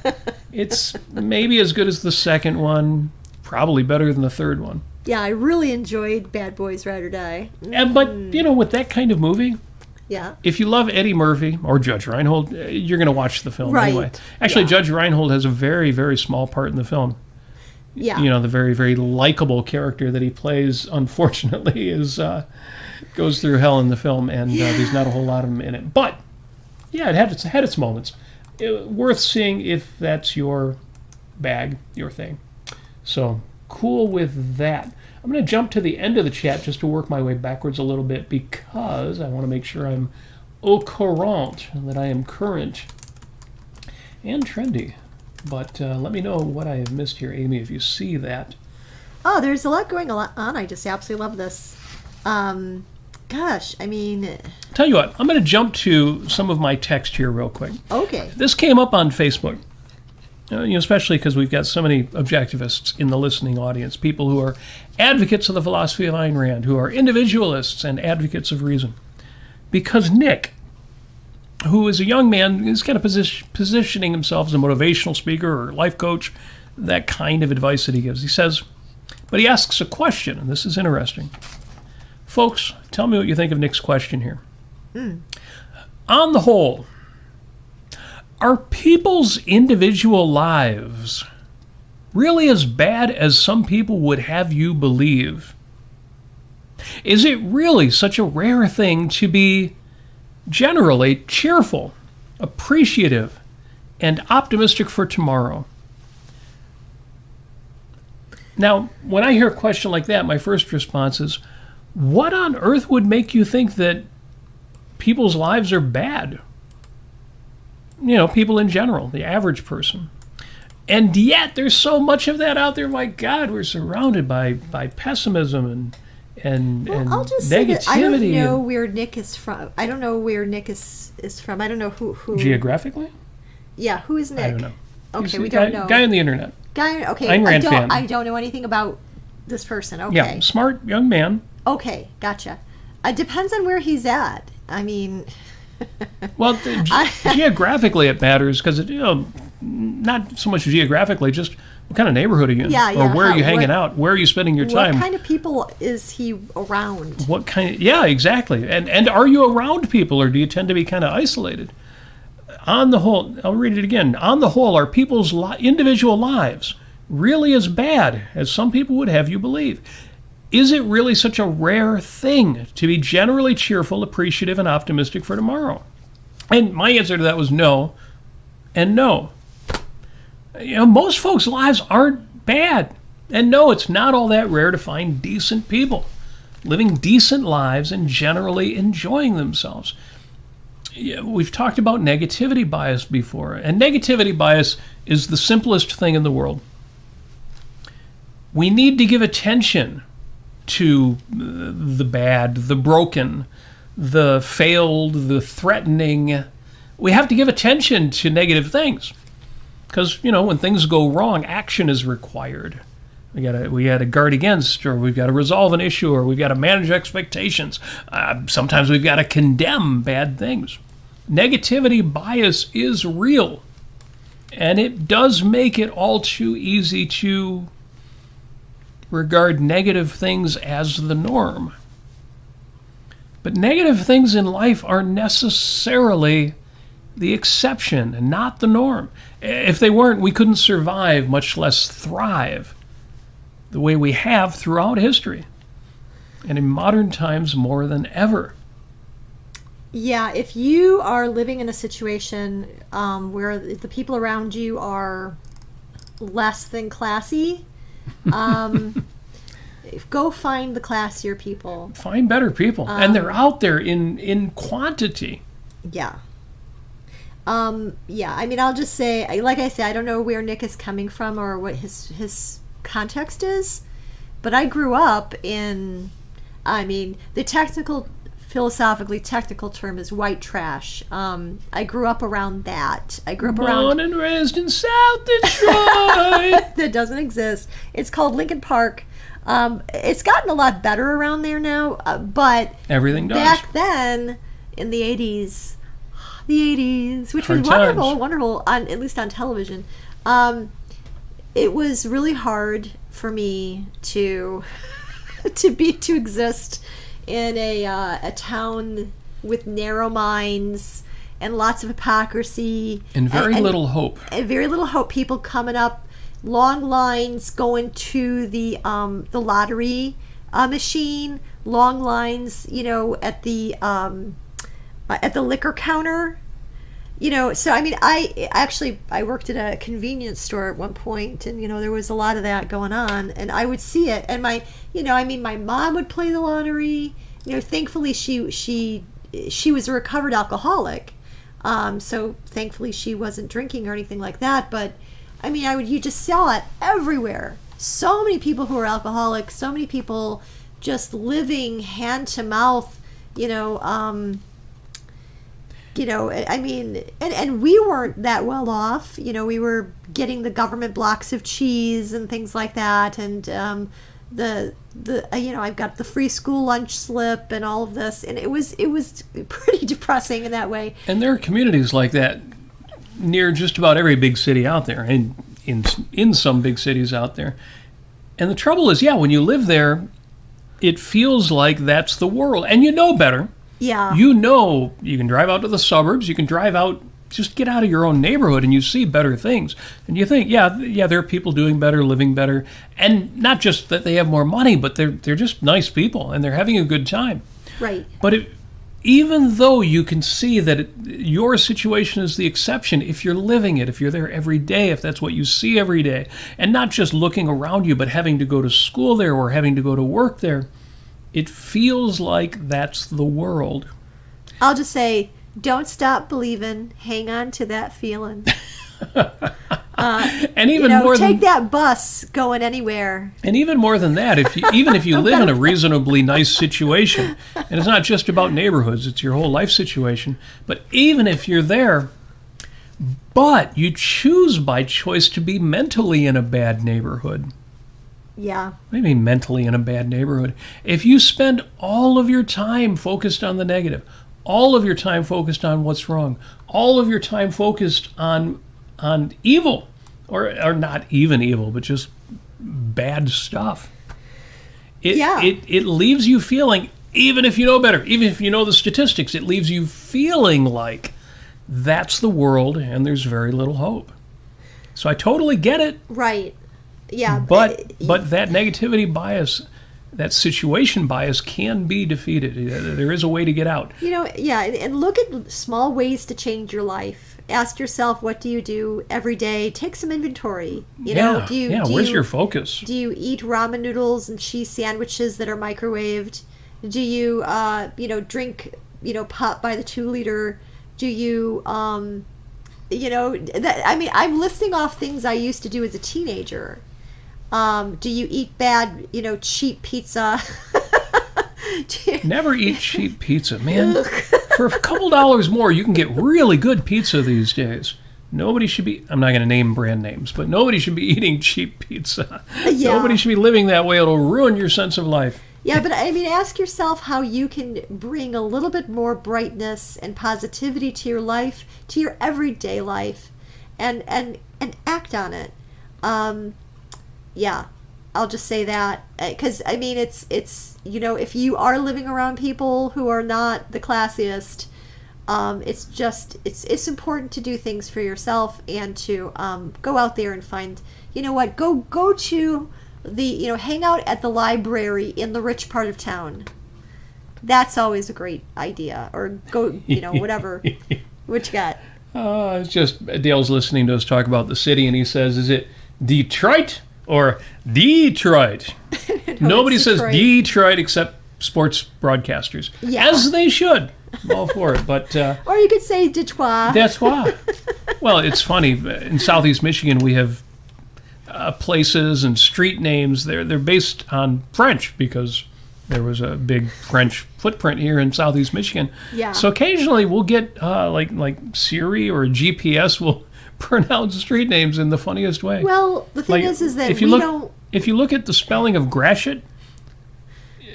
It's maybe as good as the second one, probably better than the third one. Yeah, I really enjoyed Bad Boys Ride or Die. But, with that kind of movie, yeah, if you love Eddie Murphy or Judge Reinhold, you're going to watch the film anyway. Actually, Judge Reinhold has a very, very small part in the film. Yeah. The very, very likable character that he plays, unfortunately, goes through hell in the film, and there's not a whole lot of him in it. But, yeah, it had its moments. Worth seeing if that's your bag, your thing. So, cool with that. I'm going to jump to the end of the chat just to work my way backwards a little bit because I want to make sure I'm au courant, that I am current and trendy. But let me know what I have missed here, Amy, if you see that. Oh, there's a lot going on. I just absolutely love this. Gosh, I mean... Tell you what, I'm going to jump to some of my text here real quick. Okay. This came up on Facebook. Especially because we've got so many objectivists in the listening audience, people who are advocates of the philosophy of Ayn Rand, who are individualists and advocates of reason. Because Nick, who is a young man, is kind of positioning himself as a motivational speaker or life coach, that kind of advice that he gives. He says, but he asks a question, and this is interesting. Folks, tell me what you think of Nick's question here. On the whole, are people's individual lives really as bad as some people would have you believe? Is it really such a rare thing to be generally cheerful, appreciative, and optimistic for tomorrow? Now, when I hear a question like that, my first response is, what on earth would make you think that people's lives are bad? People in general, the average person. And yet, there's so much of that out there. My God, we're surrounded by pessimism and I'll just negativity. say that I don't know where Nick is from. I don't know where Nick is from. I don't know who. Geographically? Yeah, who is Nick? I don't know. Okay, we don't know. Guy on the internet. Okay, Ayn Rand fan. I don't know anything about this person. Okay. Yeah, smart young man. Okay, gotcha. It depends on where he's at. I mean... Well, geographically it matters because not so much geographically, just what kind of neighborhood are you in, or where are you hanging out, where are you spending your time? What kind of people is he around? What kind? Yeah, exactly. And are you around people, or do you tend to be kind of isolated? On the whole, I'll read it again. On the whole, are people's individual lives really as bad as some people would have you believe? Is it really such a rare thing to be generally cheerful, appreciative, and optimistic for tomorrow? And my answer to that was no and no. Most folks' lives aren't bad. And no, it's not all that rare to find decent people living decent lives and generally enjoying themselves. We've talked about negativity bias before, and negativity bias is the simplest thing in the world. We need to give attention to the bad, the broken, the failed, the threatening. We have to give attention to negative things because, when things go wrong, action is required. We got to guard against, or we've got to resolve an issue, or we've got to manage expectations. Sometimes we've got to condemn bad things. Negativity bias is real, and it does make it all too easy to regard negative things as the norm. But negative things in life are necessarily the exception and not the norm. If they weren't, we couldn't survive, much less thrive, the way we have throughout history, and in modern times more than ever. Yeah, if you are living in a situation where the people around you are less than classy, um, go find the classier people. Find better people, and they're out there in quantity. Yeah. Yeah, I mean, I'll just say, like I say, I don't know where Nick is coming from or what his context is, but I grew up in, I mean, philosophically technical term is white trash. I grew up around that. I grew up around... Born and raised in South Detroit. That doesn't exist. It's called Lincoln Park. It's gotten a lot better around there now, but Everything does. back then, in the 80s, which Hard was wonderful, times. wonderful, at least on television. It was really hard for me to to exist in a town with narrow minds and lots of hypocrisy And very little hope. and very little hope. People coming up, long lines going to the lottery machine, long lines, at the liquor counter. So I mean, I worked at a convenience store at one point, and there was a lot of that going on, and I would see it, and my mom would play the lottery. Thankfully she was a recovered alcoholic, so thankfully she wasn't drinking or anything like that. But I mean, you just saw it everywhere. So many people who are alcoholics, so many people just living hand to mouth. I mean, and we weren't that well off. We were getting the government blocks of cheese and things like that, and I've got the free school lunch slip and all of this, and it was pretty depressing in that way. And there are communities like that near just about every big city out there, and in some big cities out there. And the trouble is, when you live there, it feels like that's the world, and you know better. Yeah. You can drive out to the suburbs, you can drive out, just get out of your own neighborhood, and you see better things. And you think, there are people doing better, living better, and not just that they have more money, but they're just nice people, and they're having a good time. Right. But even though you can see that your situation is the exception, if you're living it, if you're there every day, if that's what you see every day, and not just looking around you, but having to go to school there or having to go to work there, it feels like that's the world. I'll just say, don't stop believing. Hang on to that feeling. And even more take that bus going anywhere. And even more than that, even if you live in a reasonably nice situation, and it's not just about neighborhoods, it's your whole life situation, but even if you're there, but you choose by choice to be mentally in a bad neighborhood. Yeah. What do you mean mentally in a bad neighborhood? If you spend all of your time focused on the negative, all of your time focused on what's wrong, all of your time focused on evil, or not even evil, but just bad stuff, it leaves you feeling, even if you know better, even if you know the statistics, it leaves you feeling like that's the world and there's very little hope. So I totally get it. Right. Yeah. But that negativity bias, that situation bias, can be defeated. There is a way to get out. And look at small ways to change your life. Ask yourself, what do you do every day? Take some inventory. Where's your focus? Do you eat ramen noodles and cheese sandwiches that are microwaved? Do you, drink, pop by the 2-liter? Do you, I'm listing off things I used to do as a teenager. Do you eat bad, cheap pizza? Never eat cheap pizza, man. For a couple dollars more, you can get really good pizza these days. Nobody should be, I'm not going to name brand names, but nobody should be eating cheap pizza. Yeah. Nobody should be living that way. It'll ruin your sense of life. Yeah, but ask yourself how you can bring a little bit more brightness and positivity to your life, to your everyday life, and act on it. I'll just say that, because it's if you are living around people who are not the classiest, it's important to do things for yourself and to go out there and find, go to the hang out at the library in the rich part of town. That's always a great idea. Or go, whatever. What you got? It's just Dale's listening to us talk about the city, and he says, "Is it Detroit or Detroit?" Nobody says Detroit except sports broadcasters, as they should. I'm all for it, but or you could say Detroit. Detroit. Well, it's funny. In Southeast Michigan, we have places and street names. They're based on French because there was a big French footprint here in Southeast Michigan. Yeah. So occasionally we'll get like Siri or GPS will pronounce street names in the funniest way. Well, the thing is that if you look at the spelling of Gratiot,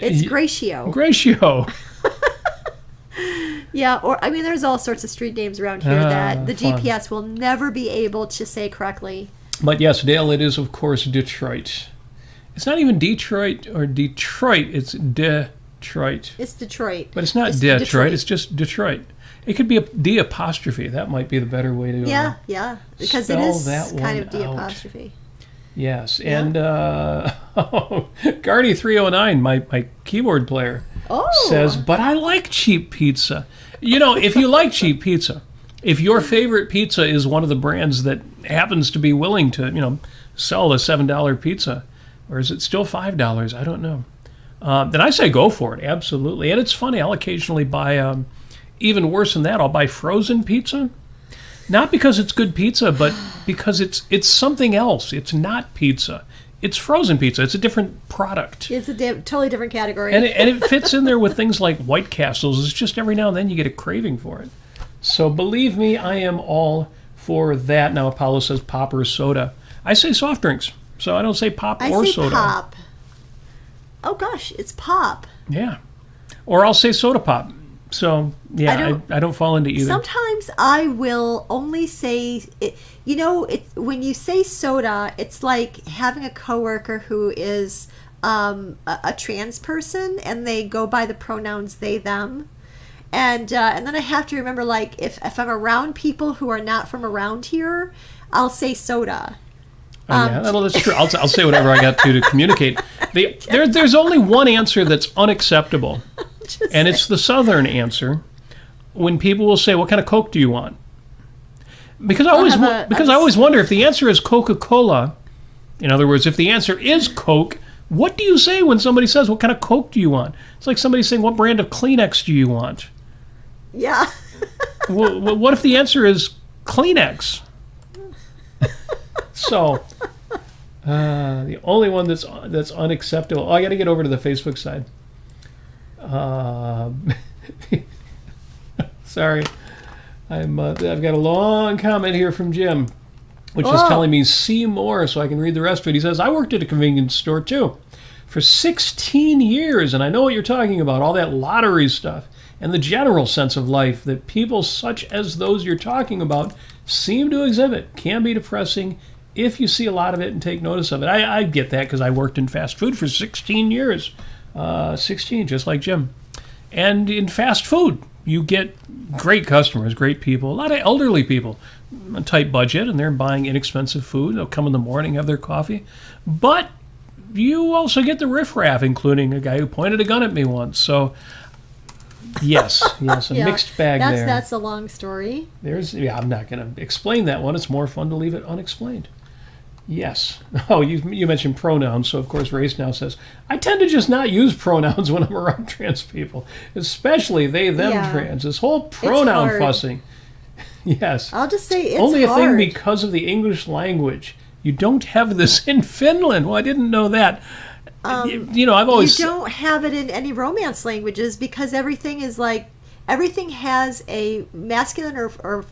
it's Gratio. Gratio. Yeah, or I mean, there's all sorts of street names around here that the GPS will never be able to say correctly. But yes, Dale, it is of course Detroit. It's not even Detroit or Detroit. It's Detroit. It's Detroit. But it's not Detroit. It's just Detroit. It could be a D apostrophe. That might be the better way to yeah, because it is kind of D apostrophe. Yes, and Gardy 309, my keyboard player, says, "But I like cheap pizza." If you like cheap pizza, if your favorite pizza is one of the brands that happens to be willing to, sell a $7 pizza, or is it still $5? I don't know. Then I say go for it, absolutely. And it's funny, I'll occasionally buy, even worse than that, I'll buy frozen pizza. Not because it's good pizza, but because it's something else. It's not pizza. It's frozen pizza. It's a different product. It's a totally different category. And it fits in there with things like White Castles. It's just every now and then you get a craving for it. So believe me, I am all for that. Now Apollo says pop or soda. I say soft drinks, so I don't say pop or soda. I say pop. Oh gosh, it's pop. Yeah. Or I'll say soda pop. So, yeah, I don't fall into either. Sometimes I will only say, when you say soda, it's like having a coworker who is a trans person, and they go by the pronouns they, them. And then I have to remember, like, if I'm around people who are not from around here, I'll say soda. That's true. I'll say whatever I got to communicate. There's only one answer that's unacceptable. And it's the Southern answer when people will say, "What kind of Coke do you want?" Because I always wonder if the answer is Coca-Cola. In other words, if the answer is Coke, what do you say when somebody says, "What kind of Coke do you want?" It's like somebody saying, "What brand of Kleenex do you want?" Yeah. What if the answer is Kleenex? So, the only one that's unacceptable. Oh, I got to get over to the Facebook side. Sorry, I've got a long comment here from Jim, which is telling me see more so I can read the rest of it. He says, "I worked at a convenience store too for 16 years, and I know what you're talking about, all that lottery stuff and the general sense of life that people such as those you're talking about seem to exhibit can be depressing if you see a lot of it and take notice of it." I get that because I worked in fast food for 16 years. 16, just like Jim. And in fast food, you get great customers, great people, a lot of elderly people, a tight budget, and they're buying inexpensive food. They'll come in the morning, have their coffee. But you also get the riffraff, including a guy who pointed a gun at me once. So, yes, a mixed bag there. That's a long story. I'm not going to explain that one. It's more fun to leave it unexplained. Yes. Oh, you mentioned pronouns, so of course Race now says, "I tend to just not use pronouns when I'm around trans people, especially they, them trans. This whole pronoun fussing." Yes. I'll just say it's only a hard. thing because of the English language. You don't have this in Finland. Well, I didn't know that. I've always... You don't have it in any Romance languages because everything has a masculine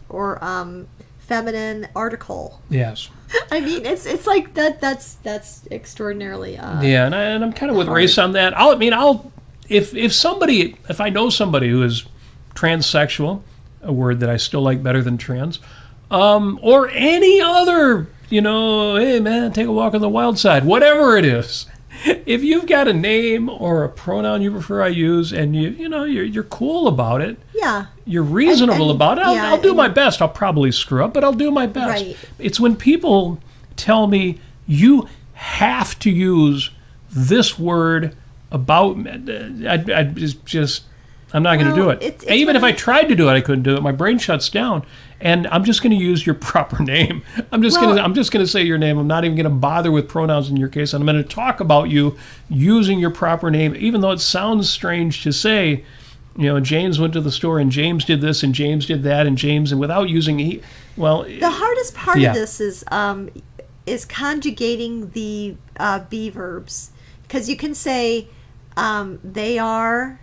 or feminine article. Yes. I mean, it's like that. That's extraordinarily. Yeah, and I'm kind of with Race on that. If I know somebody who is transsexual, a word that I still like better than trans, or any other, hey man, take a walk on the wild side, whatever it is. If you've got a name or a pronoun you prefer I use, and you're cool about it, you're reasonable about it. I'll do my best. I'll probably screw up, but I'll do my best. Right. It's when people tell me you have to use this word about, I'm not going to do it. It's Even if I tried to do it, I couldn't do it. My brain shuts down, and I'm just going to use your proper name. I'm just going to say your name. I'm not even going to bother with pronouns in your case, and I'm going to talk about you using your proper name, even though it sounds strange to say. James went to the store, and James did this, and James did that, and James, and without using the hardest part of this is conjugating the be verbs, because you can say they are.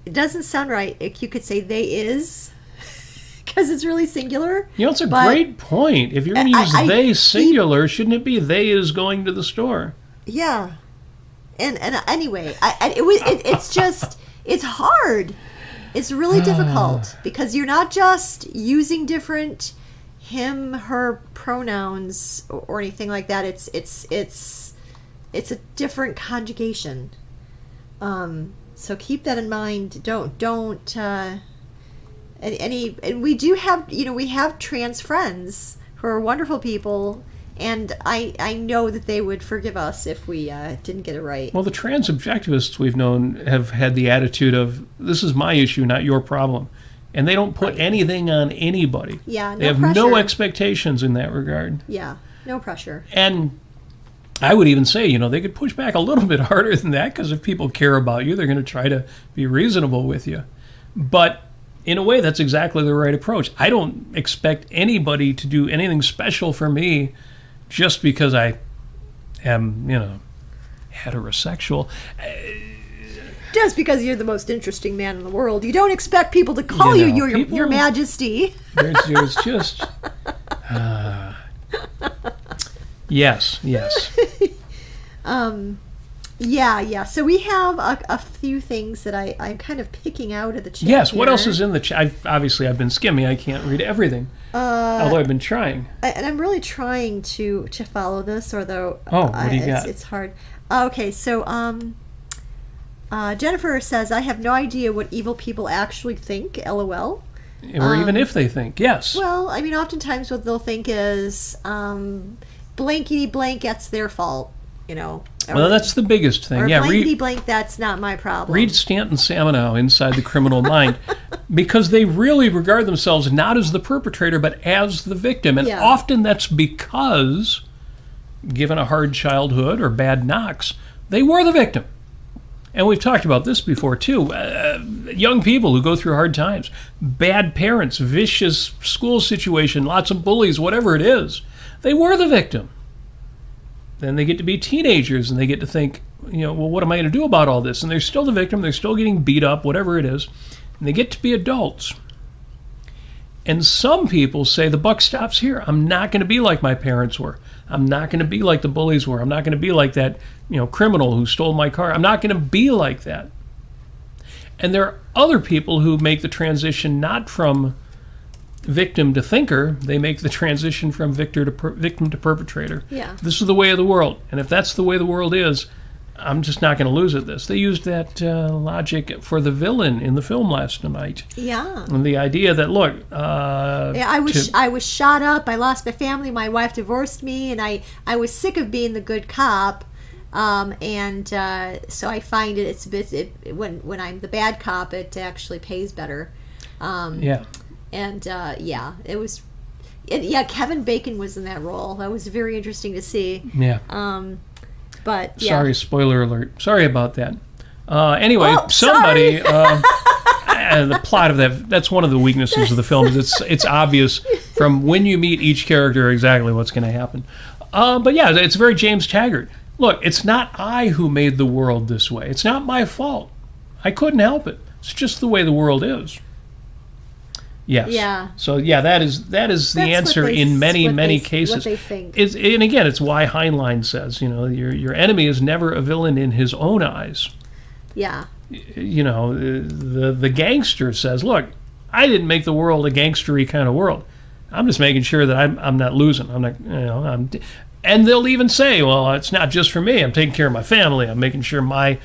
It doesn't sound right. You could say they is, because it's really singular. It's a great point. If you're going to use they singular, shouldn't it be they is going to the store? Yeah. And anyway, it's hard. It's really difficult, because you're not just using different him, her pronouns or anything like that. It's a different conjugation. So keep that in mind. Don't and we do have, we have trans friends who are wonderful people, and I know that they would forgive us if we didn't get it right. Well, the trans objectivists we've known have had the attitude of, this is my issue, not your problem. And they don't put anything on anybody. Yeah, no They have pressure. no expectations in that regard. Yeah, no pressure. And I would even say, they could push back a little bit harder than that, because if people care about you, they're going to try to be reasonable with you. But in a way, that's exactly the right approach. I don't expect anybody to do anything special for me just because I am, heterosexual. Just because you're the most interesting man in the world, you don't expect people to call you your Majesty. There's just... Yes. Yeah. So we have a few things that I'm kind of picking out of the chat. Yes. What here. else is in the chat? I've been skimming. I can't read everything. Although I've been trying. And I'm really trying to follow this, although what do you got? It's hard. Okay, so Jennifer says, I have no idea what evil people actually think, LOL. Or even if they think, yes. Well, I mean, oftentimes what they'll think is blankety blank, that's their fault, Well, that's the biggest thing. Or Yeah, blankety blank, that's not my problem. Read Stanton Samanow, Inside the Criminal Mind, because they really regard themselves not as the perpetrator, but as the victim. And often that's because, given a hard childhood or bad knocks, they were the victim. And we've talked about this before, too. Young people who go through hard times, bad parents, vicious school situation, lots of bullies, whatever it is, they were the victim. Then they get to be teenagers, and they get to think, well, what am I going to do about all this? And they're still the victim. They're still getting beat up, whatever it is. And they get to be adults. And some people say, the buck stops here. I'm not going to be like my parents were. I'm not going to be like the bullies were. I'm not going to be like that, criminal who stole my car. I'm not going to be like that. And there are other people who make the transition not from victim to thinker. They make the transition from victim to perpetrator. Yeah. This is the way of the world. And if that's the way the world is, I'm just not going to lose at this. They used that logic for the villain in the film last night. Yeah. And the idea that, look... I was shot up, I lost my family, my wife divorced me, and I was sick of being the good cop. So I find it's a bit... when I'm the bad cop, it actually pays better. It was... Kevin Bacon was in that role. That was very interesting to see. Yeah. But yeah. Sorry, spoiler alert. Sorry about that. Anyway, somebody... the plot of that's one of the weaknesses of the film. Is it's obvious from when you meet each character exactly what's going to happen. But yeah, it's very James Taggart. Look, it's not I who made the world this way. It's not my fault. I couldn't help it. It's just the way the world is. Yes. Yeah. So yeah, that is the answer in many cases. What they think. And again, it's why Heinlein says, your enemy is never a villain in his own eyes. Yeah. The gangster says, look, I didn't make the world a gangstery kind of world. I'm just making sure that I'm not losing. I'm not, and they'll even say, well, it's not just for me. I'm taking care of my family. I'm making sure my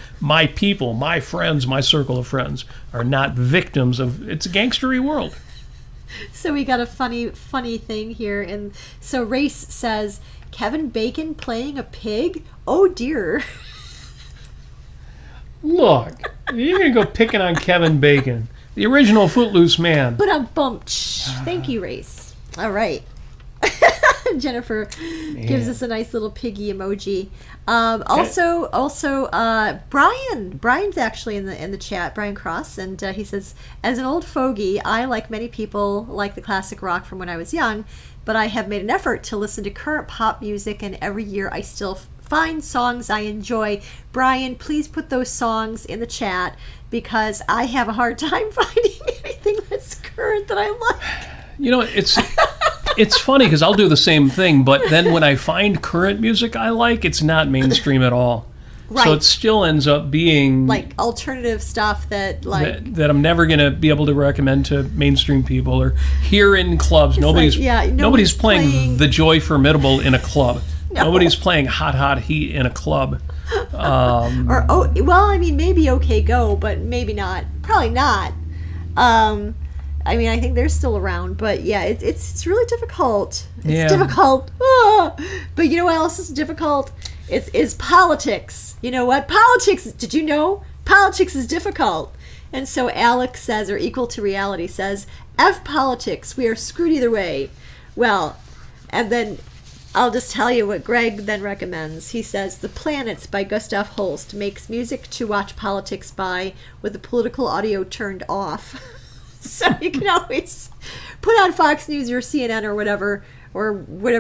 people, my friends, my circle of friends are not victims of, it's a gangstery world. So we got a funny thing here. And so Race says, Kevin Bacon playing a pig? Oh dear. Look, you're going to go picking on Kevin Bacon, the original Footloose man. But I'm bumped. Thank you, Race. All right. Jennifer gives us a nice little piggy emoji. Also, Brian's actually in the chat, Brian Cross, and he says, as an old fogey, I, like many people, like the classic rock from when I was young, but I have made an effort to listen to current pop music, and every year I still find songs I enjoy. Brian, please put those songs in the chat, because I have a hard time finding anything that's current that I like. You know, it's funny because I'll do the same thing, but then when I find current music I like, it's not mainstream at all. Right. So it still ends up being like alternative stuff that that I'm never going to be able to recommend to mainstream people or hear in clubs. Nobody's playing The Joy Formidable in a club. No. Nobody's playing Hot Hot Heat in a club. Maybe OK Go, but maybe not. Probably not. I think they're still around, but yeah, it's really difficult. It's difficult. But you know what else is difficult? It's politics. You know what? Politics, did you know? Politics is difficult. And so Alex says, or Equal to Reality says, F politics, we are screwed either way. Well, and then I'll just tell you what Greg then recommends. He says, The Planets by Gustav Holst makes music to watch politics by with the political audio turned off. So you can always put on Fox News or CNN or whatever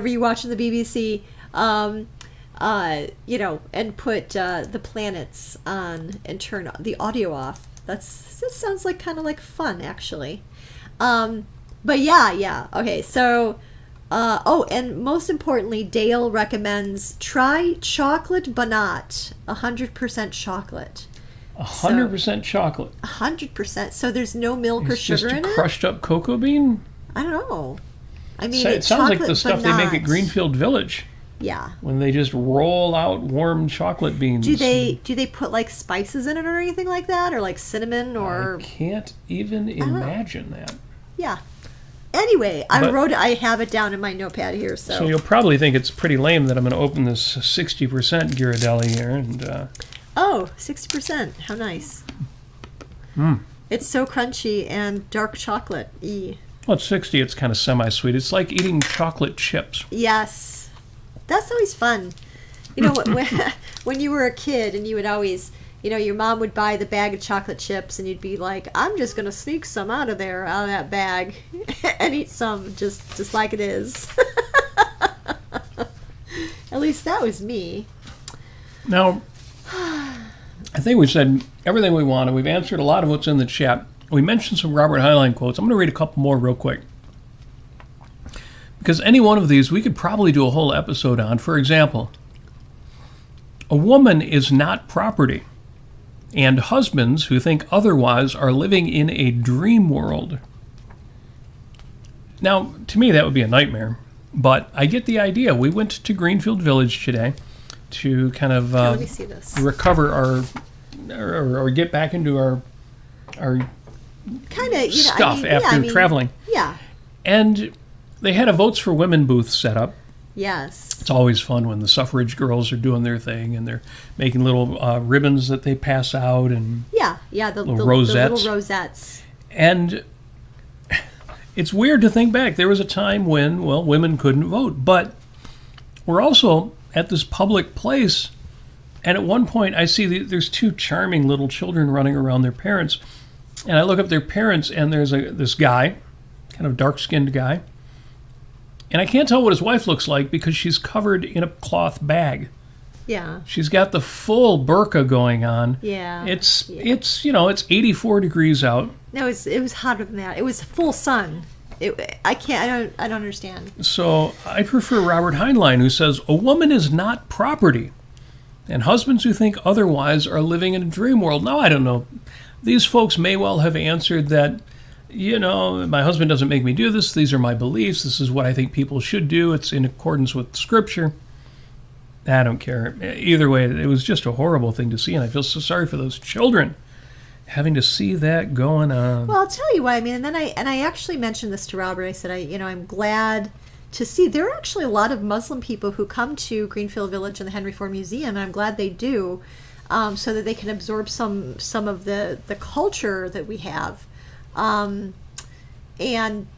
you watch on the BBC, and put The Planets on and turn the audio off. That sounds like kind of like fun, actually. But yeah. Okay, so, and most importantly, Dale recommends try chocolate banat, 100% chocolate. 100% chocolate. 100%. So there's no milk or sugar in it? Just a crushed up cocoa bean? I don't know. It sounds like the stuff they make at Greenfield Village. Yeah. When they just roll out warm chocolate beans. Do they put like spices in it or anything like that? Or like cinnamon or... I can't even imagine that. Yeah. Anyway, I have it down in my notepad here. So you'll probably think it's pretty lame that I'm going to open this 60% Ghirardelli here and... Oh, 60%. How nice. It's so crunchy and dark chocolate. Well, at 60, it's kind of semi-sweet. It's like eating chocolate chips. Yes. That's always fun. You know, when you were a kid and you would always, your mom would buy the bag of chocolate chips and you'd be like, I'm just going to sneak some out of that bag and eat some just like it is. At least that was me. Now... I think we've said everything we wanted. We've answered a lot of what's in the chat. We mentioned some Robert Heinlein quotes. I'm going to read a couple more real quick. Because any one of these we could probably do a whole episode on. For example, a woman is not property, and husbands who think otherwise are living in a dream world. Now, to me, that would be a nightmare. But I get the idea. We went to Greenfield Village today to kind of let me see this. Recover our or get back into our kind of stuff after traveling. Yeah. And they had a Votes for Women booth set up. Yes. It's always fun when the suffrage girls are doing their thing and they're making little ribbons that they pass out and the little rosettes. The little rosettes. And it's weird to think back. There was a time when, women couldn't vote, but we're also at this public place, and at one point I see there's two charming little children running around their parents, and I look up their parents, and there's this guy, kind of dark-skinned guy, and I can't tell what his wife looks like because she's covered in a cloth bag. Yeah. She's got the full burqa going on. Yeah. It's 84 degrees out. No, it was hotter than that. It was full sun. I don't understand. So I prefer Robert Heinlein, who says, a woman is not property, and husbands who think otherwise are living in a dream world. Now, I don't know. These folks may well have answered that, my husband doesn't make me do this. These are my beliefs. This is what I think people should do. It's in accordance with Scripture. I don't care. Either way, it was just a horrible thing to see, and I feel so sorry for those children having to see that going on. Well, I'll tell you what, and then I actually mentioned this to Robert. I said, I'm glad to see there are actually a lot of Muslim people who come to Greenfield Village and the Henry Ford Museum, and I'm glad they do. so that they can absorb some of the culture that we have. And,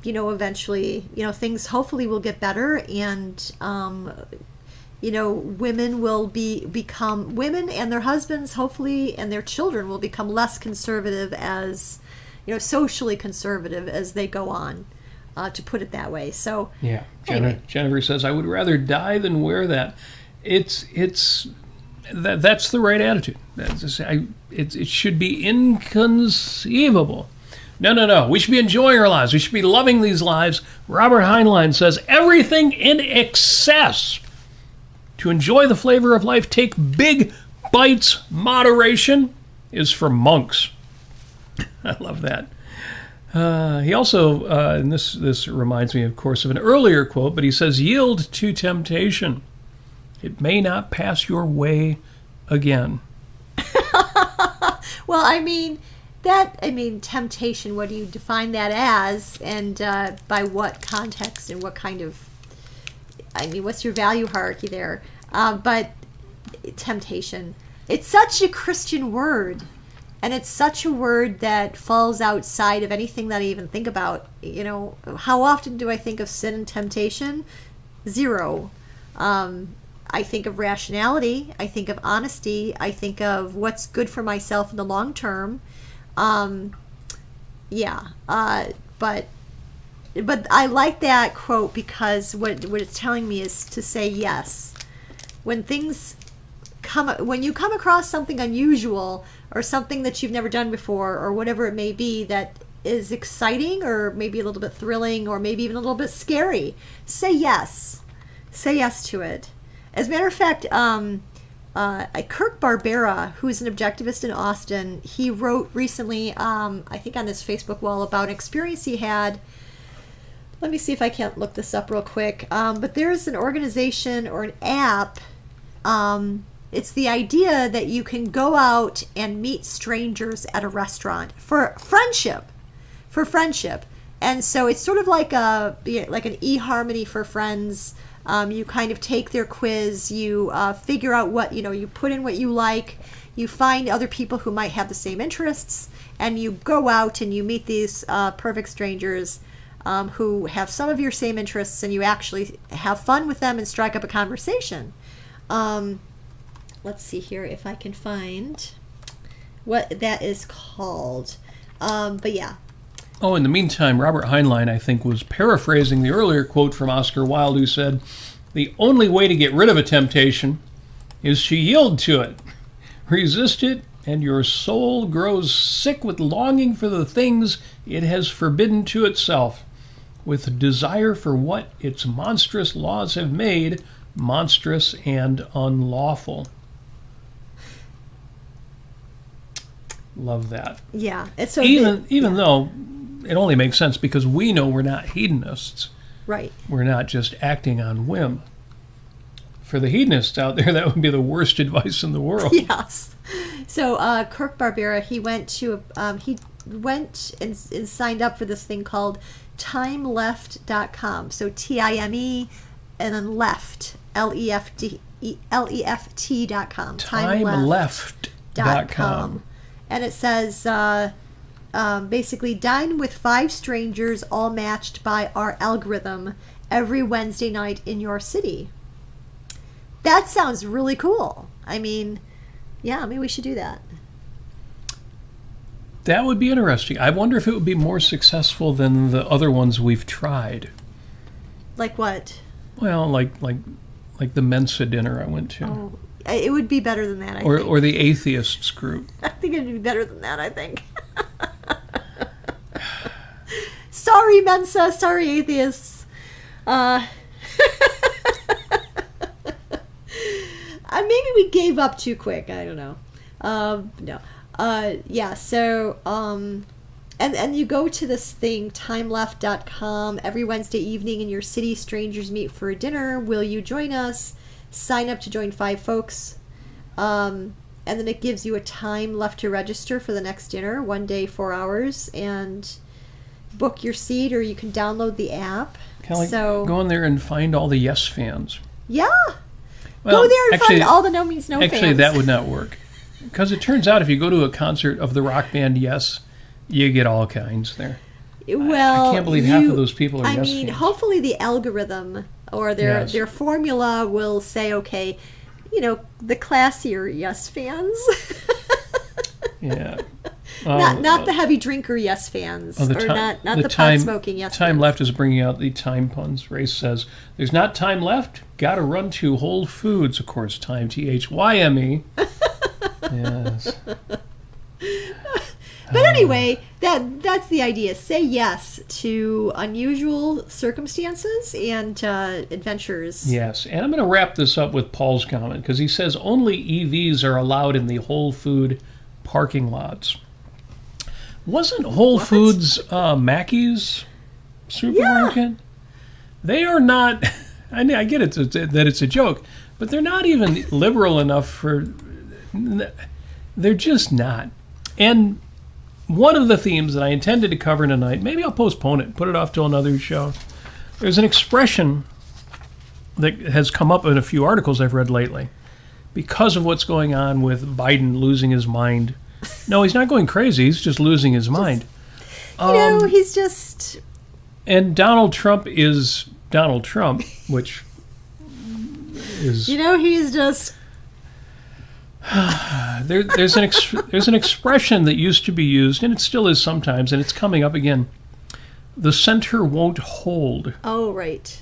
eventually, things hopefully will get better, and, women will become women, and their husbands, hopefully, and their children will become less conservative as, socially conservative as they go on, to put it that way. So, yeah. Anyway. Jennifer says, I would rather die than wear that. That's the right attitude. It should be inconceivable. No. We should be enjoying our lives. We should be loving these lives. Robert Heinlein says, everything in excess. To enjoy the flavor of life, take big bites. Moderation is for monks. I love that. He also, and this reminds me, of course, of an earlier quote, but he says, yield to temptation. It may not pass your way again. Well, temptation, what do you define that as, and by what context, and what kind of, what's your value hierarchy there? But temptation, it's such a Christian word, and it's such a word that falls outside of anything that I even think about. How often do I think of sin and temptation? Zero. I think of rationality. I think of honesty. I think of what's good for myself in the long term. But I like that quote because what it's telling me is to say yes. When you come across something unusual or something that you've never done before or whatever it may be that is exciting or maybe a little bit thrilling or maybe even a little bit scary, say yes. Say yes to it. As a matter of fact, Kirk Barbera, who is an objectivist in Austin, he wrote recently, I think on his Facebook wall, about an experience he had. Let me see if I can't look this up real quick. But there's an organization or an app. It's the idea that you can go out and meet strangers at a restaurant for friendship. And so it's sort of like an eHarmony for friends. You kind of take their quiz, you figure out what, you put in what you like, you find other people who might have the same interests, and you go out and you meet these perfect strangers who have some of your same interests, and you actually have fun with them and strike up a conversation. Let's see here if I can find what that is called. But yeah. Oh, in the meantime, Robert Heinlein, I think, was paraphrasing the earlier quote from Oscar Wilde, who said, the only way to get rid of a temptation is to yield to it. Resist it, and your soul grows sick with longing for the things it has forbidden to itself, with desire for what its monstrous laws have made monstrous and unlawful. Love that. Yeah. It's so even though it only makes sense because we know we're not hedonists. Right. We're not just acting on whim. For the hedonists out there, that would be the worst advice in the world. Yes. So Kirk Barbera, he went and signed up for this thing called timeleft.com. So TIME and then left, LEFT.com. Timeleft.com. And it says basically, dine with 5 strangers all matched by our algorithm every Wednesday night in your city. That sounds really cool. Maybe we should do that. That would be interesting. I wonder if it would be more successful than the other ones we've tried. Like what? Well, like the Mensa dinner I went to. Oh, it would be better than that, I think. Or the atheists group. I think it'd be better than that, I think. Sorry, Mensa. Sorry, atheists. Maybe we gave up too quick. I don't know. No. Yeah, so... And you go to this thing, timeleft.com, every Wednesday evening in your city, strangers meet for a dinner. Will you join us? Sign up to join 5 folks. And then it gives you a time left to register for the next dinner, 1 day, 4 hours, and book your seat, or you can download the app. Kind of go in there and find all the yes fans. Yeah. Well, go there and find all the no means no fans. Actually, that would not work. Because it turns out if you go to a concert of the rock band Yes, you get all kinds there. Well, I can't believe half of those people are Yes fans. Hopefully the algorithm or their formula will say, okay, the classier Yes fans. Yeah. Not the heavy drinker Yes fans, not the pot smoking Yes fans. Time left is bringing out the time puns. Race says, "There's not time left. Got to run to Whole Foods." Of course, time THYME. Yes. But anyway, that's the idea. Say yes to unusual circumstances and adventures. Yes, and I'm going to wrap this up with Paul's comment because he says only EVs are allowed in the Whole Food parking lots. Wasn't Whole Foods Mackey's supermarket? Yeah. They are not. I get it that it's a joke, but they're not even liberal enough for. They're just not. And one of the themes that I intended to cover tonight, maybe I'll postpone it, put it off till another show. There's an expression that has come up in a few articles I've read lately because of what's going on with Biden losing his mind. No, he's not going crazy. He's just losing his mind. He's just... And Donald Trump is Donald Trump, which is... he's just... there's an expression that used to be used, and it still is sometimes, and it's coming up again. The center won't hold. Oh, right.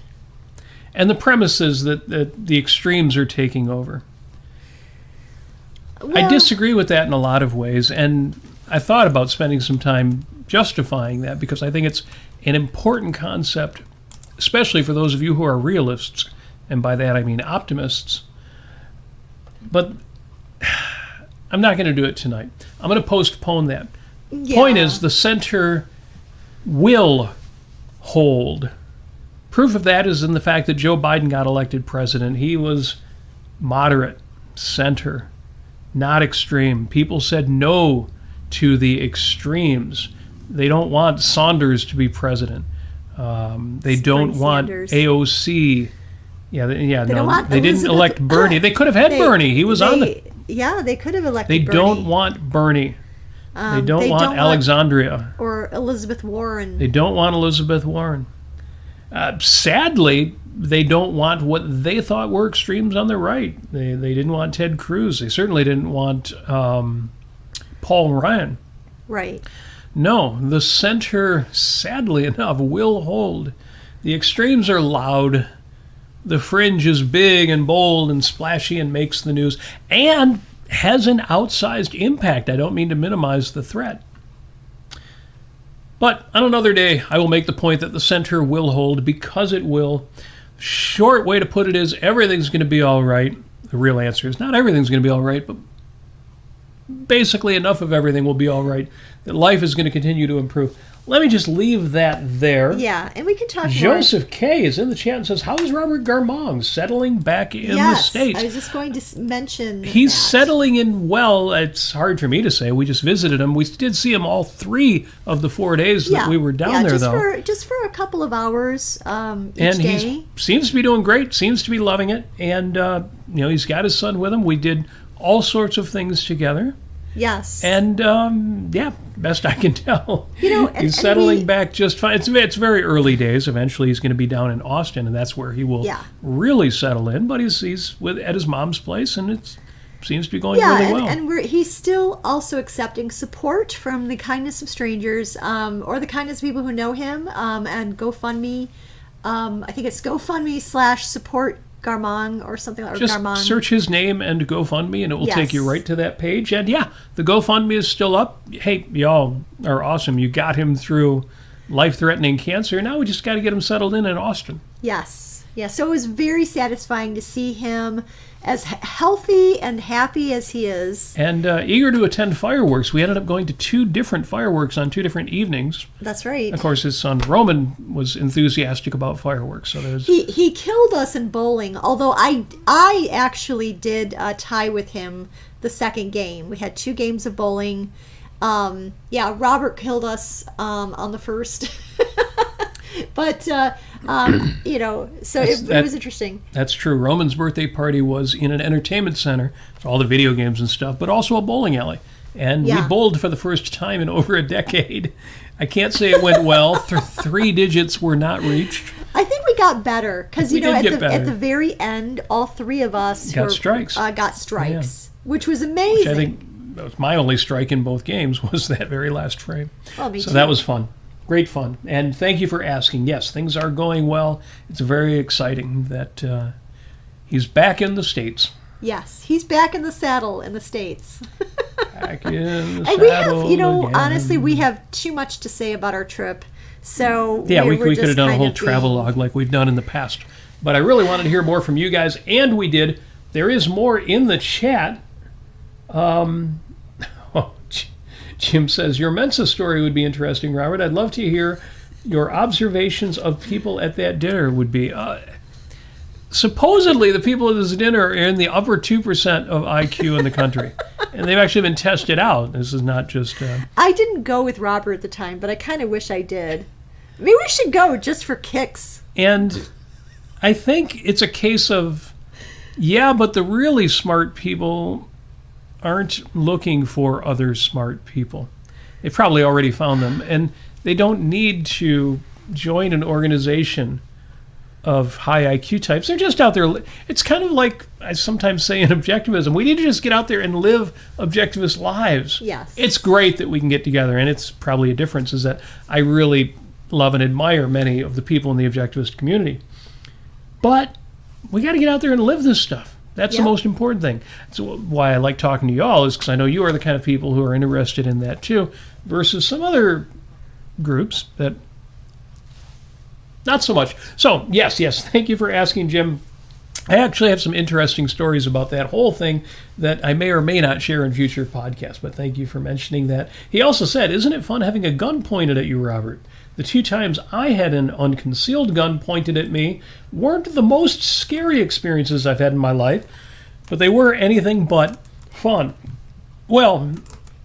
And the premise is that the extremes are taking over. Well, I disagree with that in a lot of ways, and I thought about spending some time justifying that because I think it's an important concept, especially for those of you who are realists, and by that I mean optimists. But I'm not going to do it tonight. I'm going to postpone that. Yeah. Point is, the center will hold. Proof of that is in the fact that Joe Biden got elected president. He was moderate, center, not extreme. People said no to the extremes. They don't want Saunders to be president. They don't want AOC. They didn't elect Bernie. They could have had Bernie. He was on the... Yeah, they could have elected Bernie. They don't want Bernie. They don't want Alexandria. Or Elizabeth Warren. They don't want Elizabeth Warren. Sadly, they don't want what they thought were extremes on the right. They didn't want Ted Cruz. They certainly didn't want Paul Ryan. Right. No, the center, sadly enough, will hold. The extremes are loud. The fringe is big and bold and splashy and makes the news and has an outsized impact. I don't mean to minimize the threat. But on another day, I will make the point that the center will hold because it will. Short way to put it is everything's going to be all right. The real answer is not everything's going to be all right, but basically enough of everything will be all right that life is going to continue to improve. Let me just leave that there. Yeah, and we can talk Joseph more. K. is in the chat and says, how is Robert Garmong settling back in the States? I was just going to mention He's settling in well. It's hard for me to say. We just visited him. We did see him all 3 of the 4 days that we were down there, though. Just for a couple of hours each and day. He seems to be doing great, seems to be loving it. And, he's got his son with him. We did all sorts of things together. Yes. And, best I can tell, he's settling back just fine. It's very early days. Eventually he's going to be down in Austin, and that's where he will really settle in. But he's at his mom's place, and it seems to be going really well. And he's still also accepting support from the kindness of strangers or the kindness of people who know him and GoFundMe. I think it's GoFundMe/support Garmong or something like just Garmong. Search his name and GoFundMe, and it will take you right to that page. And the GoFundMe is still up. Hey, y'all are awesome. You got him through life-threatening cancer. Now we just got to get him settled in Austin. Yes. Yeah. So it was very satisfying to see him as healthy and happy as he is. And eager to attend fireworks. We ended up going to 2 different fireworks on 2 different evenings. That's right. Of course, his son Roman was enthusiastic about fireworks. So he killed us in bowling, although I actually did tie with him the second game. We had 2 games of bowling. Robert killed us on the first. But, so it was interesting. That's true. Roman's birthday party was in an entertainment center, for all the video games and stuff, but also a bowling alley. And we bowled for the first time in over a decade. I can't say it went well. 3 digits were not reached. I think we got better because, at the very end, all 3 of us got strikes. Which was amazing. Which I think that was my only strike in both games was that very last frame. Oh, me too. That was fun. Great fun. And thank you for asking. Yes, things are going well. It's very exciting that he's back in the States. Yes, he's back in the saddle in the States. Back in the and we have, again. Honestly, we have too much to say about our trip. So yeah, we could have done a whole travel log like we've done in the past. But I really wanted to hear more from you guys, and we did. There is more in the chat. Jim says, your Mensa story would be interesting, Robert. I'd love to hear your observations of people at that dinner would be. Supposedly, the people at this dinner are in the upper 2% of IQ in the country. And they've actually been tested out. This is not just... I didn't go with Robert at the time, but I kind of wish I did. Maybe we should go just for kicks. And I think it's a case of, but the really smart people aren't looking for other smart people. They've probably already found them. And they don't need to join an organization of high IQ types. They're just out there. It's kind of like I sometimes say in objectivism, we need to just get out there and live objectivist lives. Yes. It's great that we can get together, and it's probably a difference is that I really love and admire many of the people in the objectivist community. But we got to get out there and live this stuff. That's the most important thing. That's why I like talking to you all, is because I know you are the kind of people who are interested in that too, versus some other groups that not so much. So, yes, thank you for asking, Jim. I actually have some interesting stories about that whole thing that I may or may not share in future podcasts, but thank you for mentioning that. He also said, isn't it fun having a gun pointed at you, Robert? The 2 times I had an unconcealed gun pointed at me weren't the most scary experiences I've had in my life, but they were anything but fun. Well,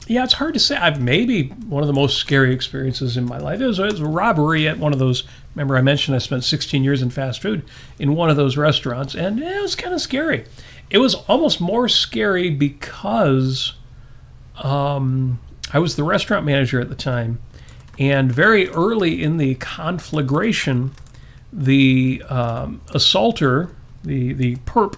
it's hard to say. Maybe one of the most scary experiences in my life. It was a robbery at one of those. Remember I mentioned I spent 16 years in fast food in one of those restaurants, and it was kind of scary. It was almost more scary because I was the restaurant manager at the time, and very early in the conflagration, the assaulter, the perp,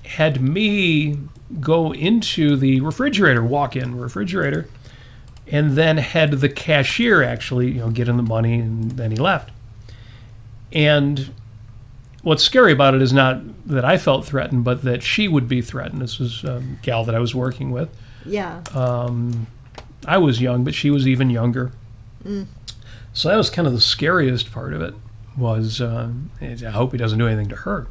had me go into the walk-in refrigerator, and then had the cashier actually, get in the money, and then he left. And what's scary about it is not that I felt threatened, but that she would be threatened. This was a gal that I was working with. Yeah. I was young, but she was even younger. So that was kind of the scariest part of it, was I hope he doesn't do anything to her.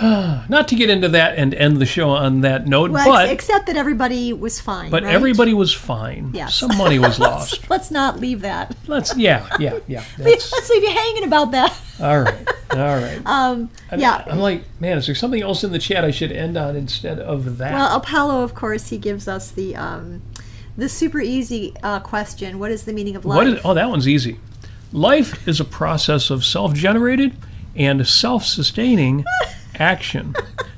Not to get into that and end the show on that note, but except that everybody was fine. But right? Everybody was fine. Yes. Some money was lost. Let's not leave that. Let's leave you hanging about that. All right. I'm like, man, is there something else in the chat I should end on instead of that? Well, Apollo, of course, he gives us the super easy question. What is the meaning of life? That one's easy. Life is a process of self-generated and self-sustaining action.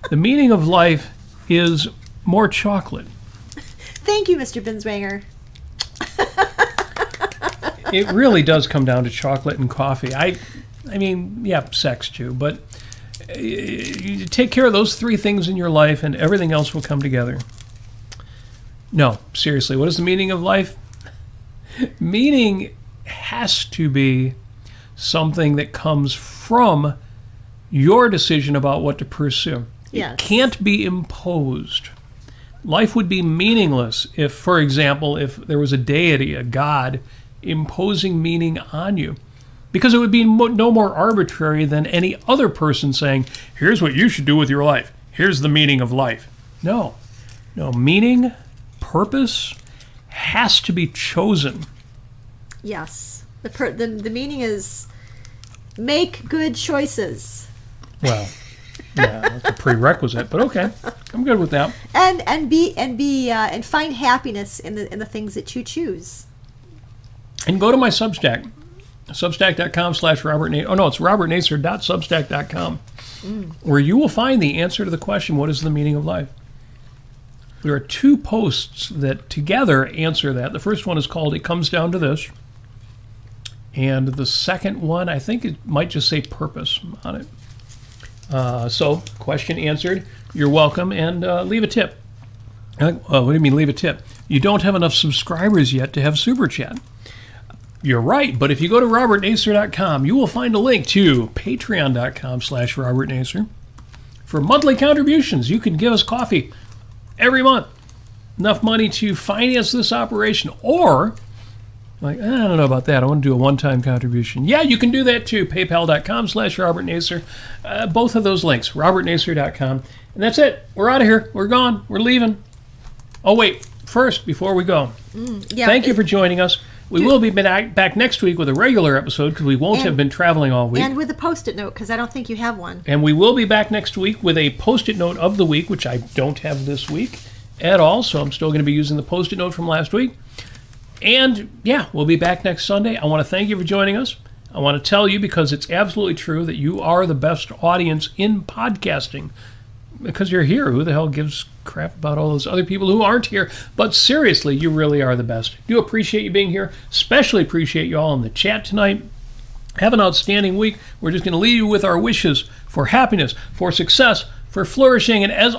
The meaning of life is more chocolate. Thank you, Mr. Binswanger. It really does come down to chocolate and coffee. I mean, sex too, but you take care of those 3 things in your life and everything else will come together. No, seriously, what is the meaning of life? Meaning has to be something that comes from your decision about what to pursue. Yes. It can't be imposed. Life would be meaningless if, for example, if there was a deity, a god, imposing meaning on you. Because it would be no more arbitrary than any other person saying, here's what you should do with your life. Here's the meaning of life. No. Meaning, purpose has to be chosen. Yes. The meaning is make good choices. Well, that's a prerequisite, but okay, I'm good with that. And find happiness in the things that you choose. And go to my Substack, substack.com/Robert Nasir. Oh, no, it's robertnasir.substack.com, where you will find the answer to the question, what is the meaning of life? There are 2 posts that together answer that. The first one is called It Comes Down to This. And the second one, I think it might just say purpose on it. So, question answered. You're welcome. And leave a tip. What do you mean leave a tip? You don't have enough subscribers yet to have Super Chat. You're right, but if you go to robertnasir.com, you will find a link to patreon.com/robertnasir. For monthly contributions, you can give us coffee every month. Enough money to finance this operation. Or, like, I don't know about that. I want to do a one-time contribution. Yeah, you can do that too. PayPal.com/robertnasir. Both of those links, robertnasir.com. And that's it. We're out of here. We're gone. We're leaving. Oh, wait. First, before we go, thank you for joining us. We will be back next week with a regular episode because we won't have been traveling all week. And with a Post-it note, because I don't think you have one. And we will be back next week with a Post-it note of the week, which I don't have this week at all, so I'm still going to be using the Post-it note from last week. And, yeah, we'll be back next Sunday. I want to thank you for joining us. I want to tell you, because it's absolutely true, that you are the best audience in podcasting. Because you're here. Who the hell gives crap about all those other people who aren't here? But seriously, you really are the best. Do appreciate you being here. Especially appreciate you all in the chat tonight. Have an outstanding week. We're just going to leave you with our wishes for happiness, for success, for flourishing, and as